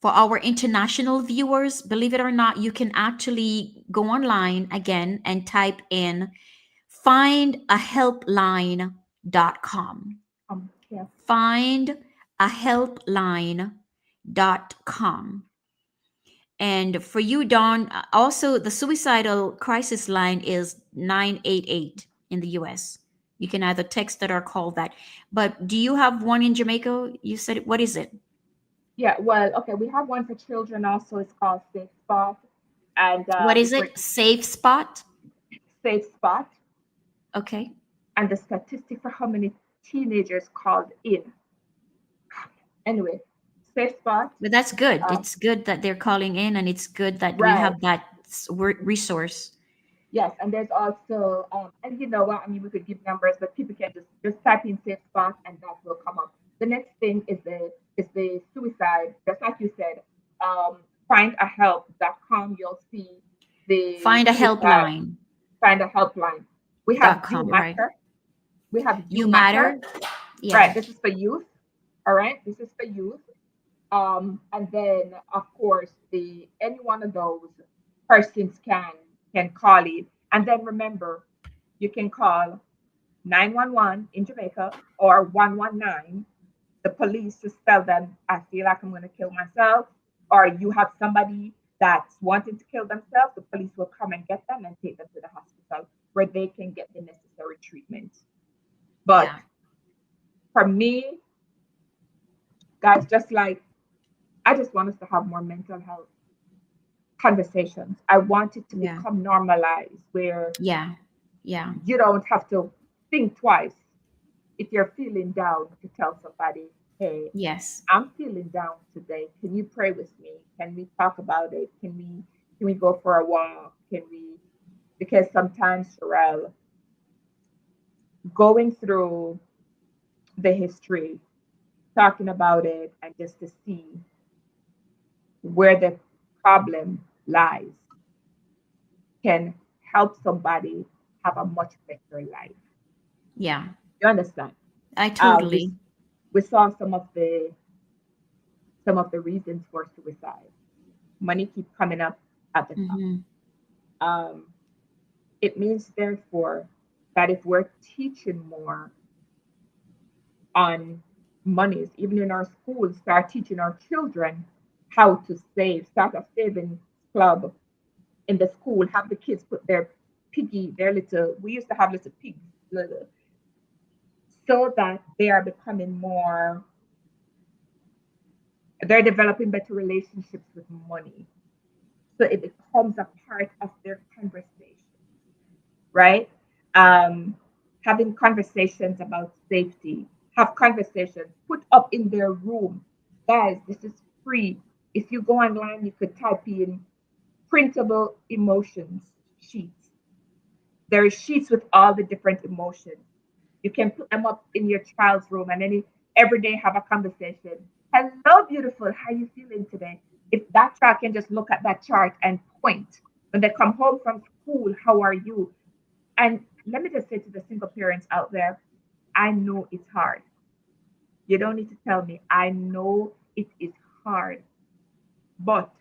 Speaker 1: For our international viewers, believe it or not, you can actually go online again and type in findahelpline.com.
Speaker 2: Yes.
Speaker 1: Findahelpline.com. And for you, Dawn, also the suicidal crisis line is 988 in the US. You can either text it or call that. But do you have one in Jamaica? You said, what is it?
Speaker 2: Yeah, well, okay, we have one for children also. It's called Safe Spot, and
Speaker 1: What is it? Safe Spot?
Speaker 2: Safe Spot,
Speaker 1: Okay.
Speaker 2: and the statistic for how many teenagers called in. Anyway, Safe Spot,
Speaker 1: But that's good.
Speaker 2: um,
Speaker 1: It's good that they're calling in, and it's good that we
Speaker 2: right?
Speaker 1: have that resource.
Speaker 2: Yes, and there's also, and you know what? I mean, we could give numbers, but people can just type in Safe Spot, and that will come up. The next thing is the suicide. Just like you said, findahelp.com. You'll see the
Speaker 1: Find a
Speaker 2: suicide.
Speaker 1: helpline.com,
Speaker 2: Find a helpline. We have You
Speaker 1: right?
Speaker 2: Matter. We have You
Speaker 1: You
Speaker 2: Matter.
Speaker 1: matter. Yeah.
Speaker 2: Right. This is for youth. All right. This is for youth. And then of course the any one of those persons can call it. And then remember, you can call 911 in Jamaica or 119, the police, to tell them, I feel like I'm going to kill myself, or you have somebody that's wanting to kill themselves. The police will come and get them and take them to the hospital where they can get the necessary treatment. But
Speaker 1: Yeah.
Speaker 2: for me, guys, just like I just want us to have more mental health conversations. I want it to
Speaker 1: Yeah.
Speaker 2: become normalized where
Speaker 1: Yeah. Yeah.
Speaker 2: you don't have to think twice if you're feeling down to tell somebody, hey,
Speaker 1: Yes.
Speaker 2: I'm feeling down today. Can you pray with me? Can we talk about it? Can we go for a walk? Can we, because sometimes, Sherelle, going through the history, talking about it, and just to see where the problem lies can help somebody have a much better life.
Speaker 1: Yeah.
Speaker 2: You understand?
Speaker 1: I
Speaker 2: Uh, we
Speaker 1: totally.
Speaker 2: we saw some of the reasons for suicide. Money keep coming up at the top.
Speaker 1: Hmm.
Speaker 2: Um, it means therefore that if we're teaching more on monies, even in our schools, start teaching our children how to save, start a savings club in the school, have the kids put their little, we used to have little pigs, little, so that they are becoming more, they're developing better relationships with money. So it becomes a part of their conversation, right? Um, Having conversations about safety, have conversations, put up in their room. Guys, this is free. If you go online, you could type in printable emotions sheets. There are sheets with all the different emotions. You can put them up in your child's room and every day have a conversation. Hello, beautiful. How you feeling today? If that child can just look at that chart and point when they come home from school, how are you? And let me just say to the single parents out there, I know it's hard. You don't need to tell me. I know it is hard, but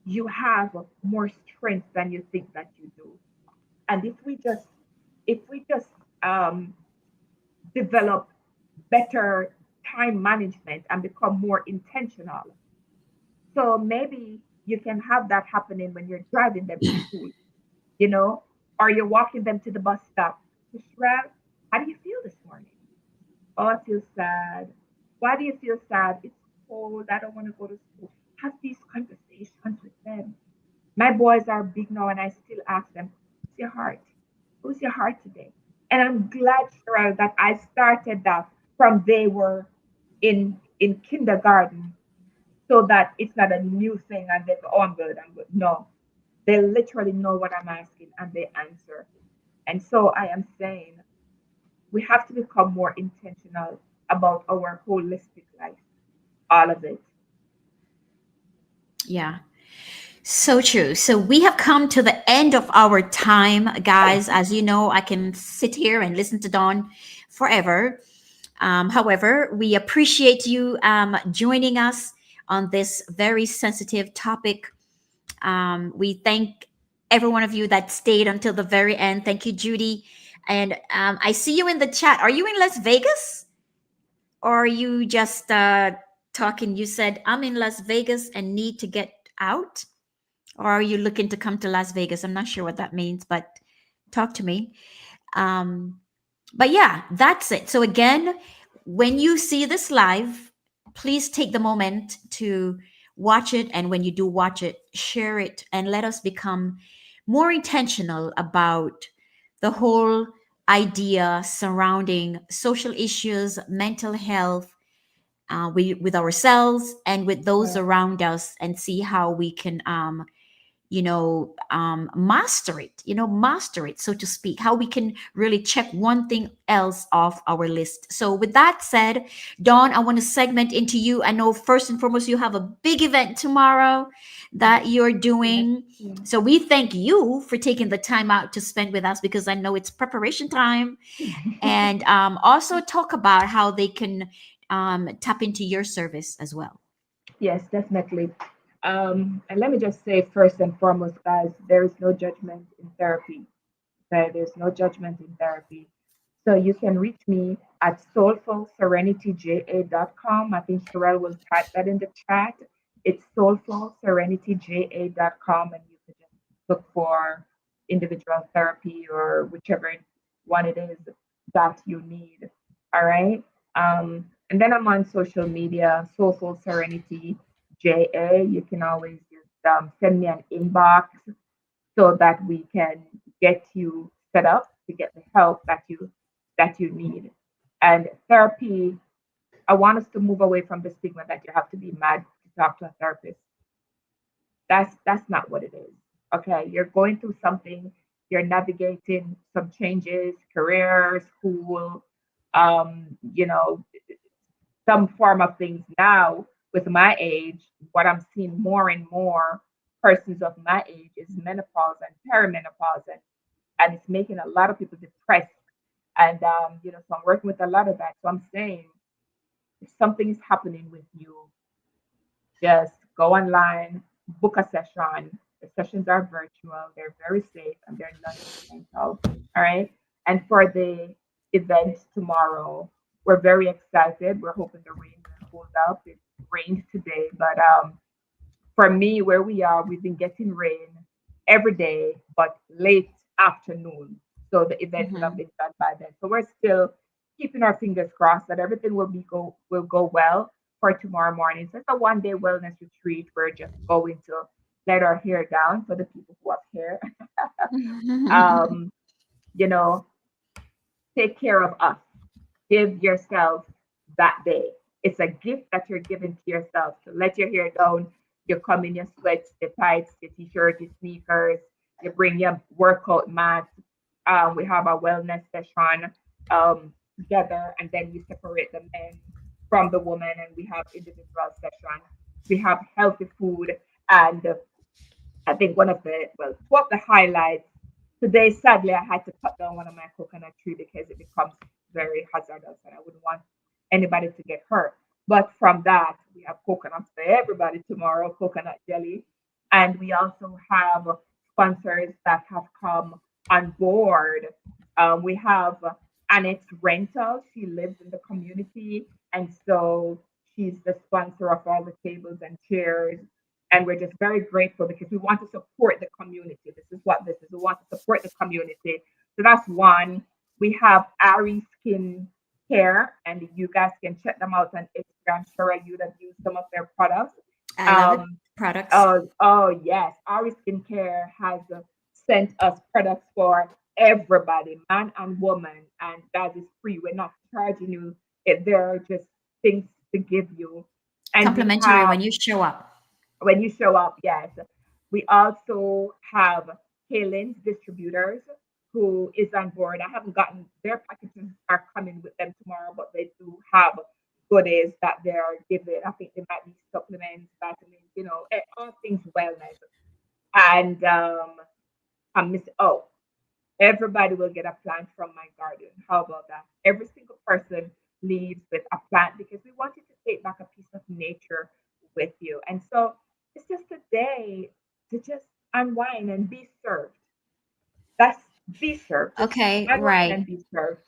Speaker 2: you have more strength than you think that you do. And if we just um, develop better time management and become more intentional, so maybe you can have that happening when you're driving them to school, you know, or you're walking them to the bus stop. Shrel, how do you feel this morning? Oh, I feel sad. Why do you feel sad? It's cold. I don't want to go to school. Have these conversations with them. My boys are big now, and I still ask them, "Who's your heart? Who's your heart today?" And I'm glad, Cheryl, that I started that from they were in kindergarten, so that it's not a new thing and they go, "Oh, I'm good, I'm good." No, they literally know what I'm asking and they answer. And so I am saying we have to become more intentional about our holistic life, all of it.
Speaker 1: Yeah. So true. So we have come to the end of our time, guys. As you know, I can sit here and listen to Dawn forever. However, we appreciate you joining us on this very sensitive topic. We thank every one of you that stayed until the very end. Thank you, Judy. And I see you in the chat. Are you in Las Vegas? Or are you just talking? You said, I'm in Las Vegas and need to get out. Or are you looking to come to Las Vegas? I'm not sure what that means, but talk to me. Um, but yeah, that's it. So again, when you see this live, please take the moment to watch it. And when you do watch it, share it and let us become more intentional about the whole idea surrounding social issues, mental health, with ourselves and with those
Speaker 2: Yeah.
Speaker 1: around us, and see how we can master it, master it, so to speak, how we can really check one thing else off our list. So with that said, Dawn, I want to segment into you. I know first and foremost you have a big event tomorrow that you're
Speaker 2: Yes.
Speaker 1: doing.
Speaker 2: Yeah.
Speaker 1: So we thank you for taking the time out to spend with us, because I know it's preparation time. And also talk about how they can tap into your service as well.
Speaker 2: Yes, definitely. And let me just say first and foremost, guys, there is no judgment in therapy. Okay? There's no judgment in therapy. So you can reach me at soulfulserenityja.com. I think Sherelle will type that in the chat. It's soulfulserenityja.com, and you can just look for individual therapy or whichever one it is that you need. All right. And then I'm on social media, Soulful Serenity JA. You can always just send me an inbox so that we can get you set up to get the help that you need. And therapy, I want us to move away from the stigma that you have to be mad to talk to a therapist. That's not what it is. Okay, you're going through something, you're navigating some changes, career, school, you know, some form of things now. With my age, what I'm seeing more and more persons of my age is menopause and perimenopause, and it's making a lot of people depressed. And so I'm working with a lot of that. So I'm saying if something is happening with you, just go online, book a session. The sessions are virtual, they're very safe, and they're non-judgmental. All right. And for the event tomorrow, we're very excited. We're hoping the rain will hold up. It rained today, but for me, where we are, we've been getting rain every day, but late afternoon. So the event would have
Speaker 1: Mhm.
Speaker 2: been done by then. So we're still keeping our fingers crossed that everything will go well for tomorrow morning. So it's a 1 day wellness retreat. We're just going to let our hair down for the people who have hair. um, you know, take care of us. Give yourself that day. It's a gift that you're giving to yourself. So let your hair down. You come in your sweats, your tights, your t-shirt, your sneakers. You bring your workout mat. We have a wellness session together, and then we separate the men from the woman, and we have individual sessions. We have healthy food, and I think two of the highlights today, sadly, I had to cut down one of my coconut tree because it becomes very hazardous and I wouldn't want anybody to get hurt. But from that, we have coconuts for everybody tomorrow, coconut jelly. And we also have sponsors that have come on board. We have Annette Rental. She lives in the community. And so she's the sponsor of all the tables and chairs, and we're just very grateful because we want to support the community. This is what this is. We want to support the community. So that's one. We have Ari Skin Care, and you guys can check them out on Instagram. Sure, you have used some of their products.
Speaker 1: I love it.
Speaker 2: Um,
Speaker 1: Products.
Speaker 2: oh yes, Ari Skin Care has sent us products for everybody, man and woman, and that is free. We're not charging you. They're just things to give you. And we
Speaker 1: Complimentary
Speaker 2: have
Speaker 1: when you show up.
Speaker 2: when you show up, yes. We also have Kalen's distributors who is on board. I haven't gotten their packages are coming with them tomorrow, but they do have goodies that they're giving. I think they might be supplements, vitamins, all things wellness. And I'm missing. Oh, everybody will get a plant from my garden. How about that? Every single person leaves with a plant because we wanted to take back a piece of nature with in and be served. That's be served. Just
Speaker 1: Okay,
Speaker 2: log on in
Speaker 1: right.
Speaker 2: and be served.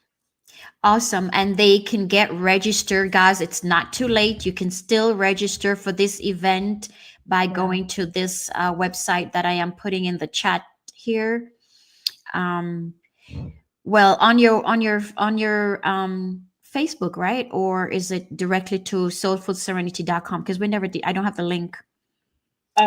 Speaker 1: Awesome. And they can get registered, guys. It's not too late. You can still register for this event by
Speaker 2: Yeah.
Speaker 1: going to this website that I am putting in the chat here. Um, well, on your Facebook, right? Or is it directly to soulfulserenity.com? Because we never did. I don't have the link,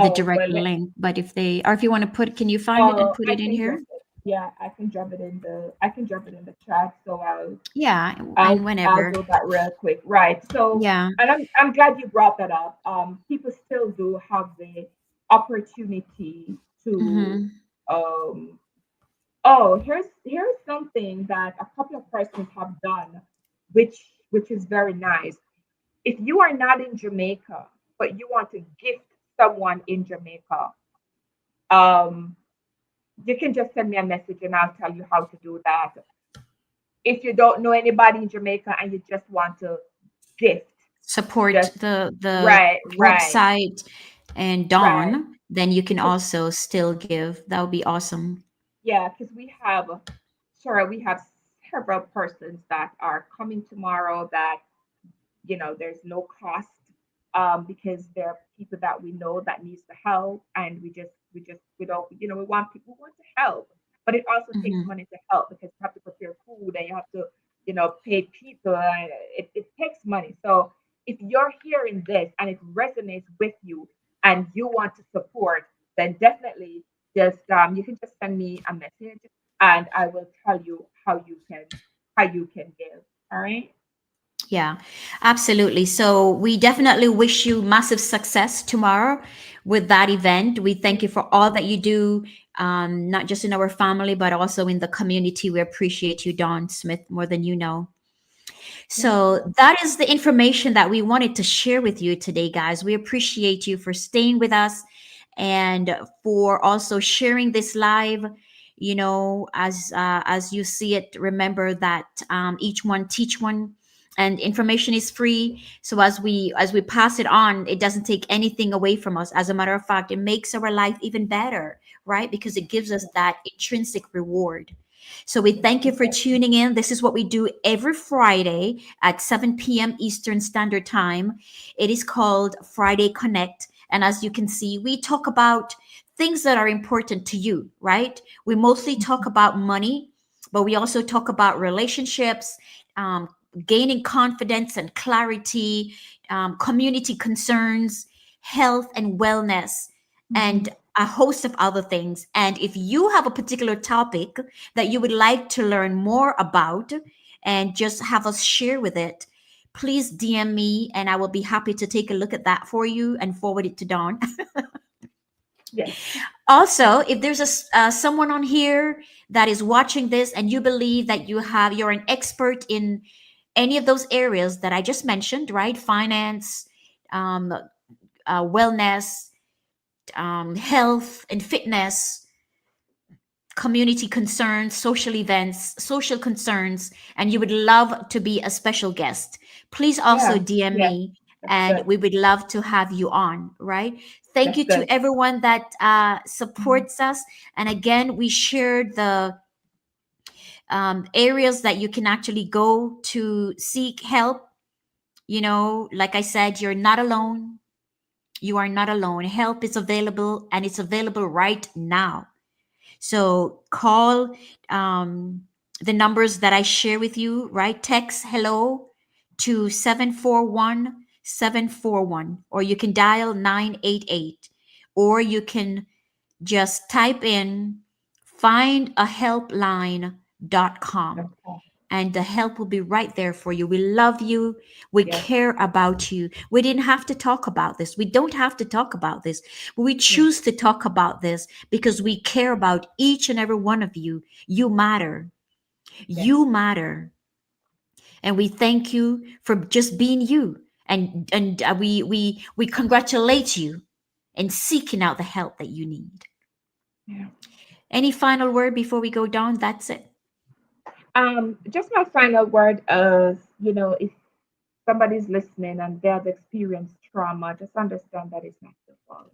Speaker 1: the
Speaker 2: Oh,
Speaker 1: direct
Speaker 2: well,
Speaker 1: link. But if they, or if you want to put, can you find it and
Speaker 2: oh,
Speaker 1: put
Speaker 2: I
Speaker 1: it in
Speaker 2: can
Speaker 1: here?
Speaker 2: drop it. Yeah, I can drop it in the chat. So
Speaker 1: Yeah, and
Speaker 2: I'll
Speaker 1: whenever.
Speaker 2: do that real quick. Right. So,
Speaker 1: Yeah.
Speaker 2: and I'm glad you brought that up. People still do have the opportunity to
Speaker 1: Mm-hmm.
Speaker 2: um oh, here's something that a couple of persons have done, which is very nice. If you are not in Jamaica, but you want to gift someone in Jamaica, um, you can just send me a message and I'll tell you how to do that. If you don't know anybody in Jamaica and you just want to gift,
Speaker 1: Support
Speaker 2: just
Speaker 1: the
Speaker 2: right, right,
Speaker 1: website and
Speaker 2: right.
Speaker 1: Dawn, then you can
Speaker 2: Because
Speaker 1: also still give. That would be awesome.
Speaker 2: yeah, because we have several persons that are coming tomorrow that there's no cost because there are people that we know that needs the help, and we don't we want to help, but it also takes
Speaker 1: Hmm.
Speaker 2: money to help because you have to prepare food and you have to pay people, and it takes money. So if you're hearing this and it resonates with you and you want to support, then definitely just you can just send me a message and I will tell you how you can give. All right.
Speaker 1: Yeah, absolutely. So we definitely wish you massive success tomorrow with that event. We thank you for all that you do, not just in our family, but also in the community. We appreciate you, Dawn Smith, more than you know.
Speaker 2: Thank
Speaker 1: So
Speaker 2: you.
Speaker 1: that is the information that we wanted to share with you today, guys. We appreciate you for staying with us and for also sharing this live. As you see it, remember that each one teach one, and information is free. So as we pass it on, it doesn't take anything away from us. As a matter of fact, it makes our life even better, right? Because it gives us that intrinsic reward. So we
Speaker 2: Yes,
Speaker 1: thank you for
Speaker 2: exactly.
Speaker 1: tuning in. This is what we do every Friday at 7 p.m. Eastern Standard Time. It is called Friday Connect. And as you can see, we talk about things that are important to you, right? We mostly talk about money, but we also talk about relationships, um, gaining confidence and clarity, community concerns, health and wellness, and
Speaker 2: Mhm.
Speaker 1: a host of other things. And if you have a particular topic that you would like to learn more about and just have us share with it, please DM me and I will be happy to take a look at that for you and forward it to Dawn.
Speaker 2: Yes.
Speaker 1: Also, if there's someone on here that is watching this and you believe that you're an expert in any of those areas that I just mentioned, right? Finance, um, wellness, health and fitness, community concerns, social events, social concerns, and you would love to be a special guest, please also
Speaker 2: Yeah.
Speaker 1: DM
Speaker 2: Yeah.
Speaker 1: me
Speaker 2: That's
Speaker 1: and
Speaker 2: good.
Speaker 1: we would love to have you on, right? Thank
Speaker 2: That's
Speaker 1: you to
Speaker 2: good.
Speaker 1: everyone that
Speaker 2: Mhm.
Speaker 1: supports us. And again, we shared the areas that you can actually go to seek help. Like I said, you're not alone. You are not alone. Help is available and it's available right now. So call um, the numbers that I share with you, right? Text hello to 741-741, or you can dial 988, or you can just type in findahelpline.com,
Speaker 2: That's all.
Speaker 1: and the help will be right there for you. We love you. We
Speaker 2: Yes.
Speaker 1: care about you. We didn't have to talk about this. We don't have to talk about this. But we
Speaker 2: Yes.
Speaker 1: choose to talk about this because we care about each and every one of you. You matter.
Speaker 2: Yes.
Speaker 1: You matter. And we thank you for just being you. And we congratulate you in seeking out the help that you need.
Speaker 2: Yeah.
Speaker 1: Any final word before we go down? That's it.
Speaker 2: Just my final word is, if somebody's listening and they have experienced trauma, just understand that it's not your fault.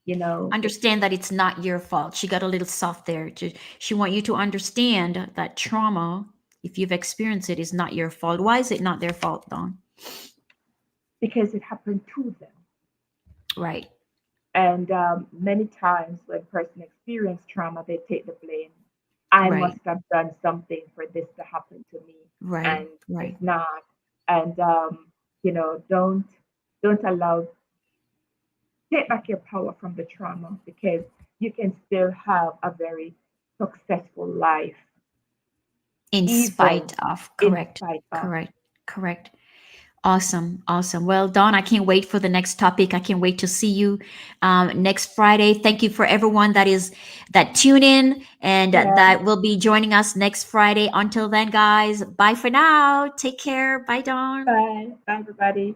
Speaker 2: you know.
Speaker 1: Understand that it's not your fault. She got a little soft there. She want you to understand that trauma, if you've experienced it, is not your fault. Why is it not their fault, Dawn?
Speaker 2: Because it happened to them.
Speaker 1: Right,
Speaker 2: And many times when person experience trauma, they take the blame. I
Speaker 1: right,
Speaker 2: must have done something for this to happen to me,
Speaker 1: right,
Speaker 2: and
Speaker 1: right.
Speaker 2: it's not. And you know, don't allow take back your power from the trauma, because you can still have a very successful life
Speaker 1: In
Speaker 2: even
Speaker 1: spite of,
Speaker 2: in
Speaker 1: correct,
Speaker 2: spite of.
Speaker 1: correct, correct. Awesome, awesome. Well, Dawn, I can't wait for the next topic. I can't wait to see you next Friday. Thank you for everyone that tune in and
Speaker 2: Yeah.
Speaker 1: that will be joining us next Friday. Until then, guys, bye for now. Take care. Bye, Dawn.
Speaker 2: Bye. Bye, everybody.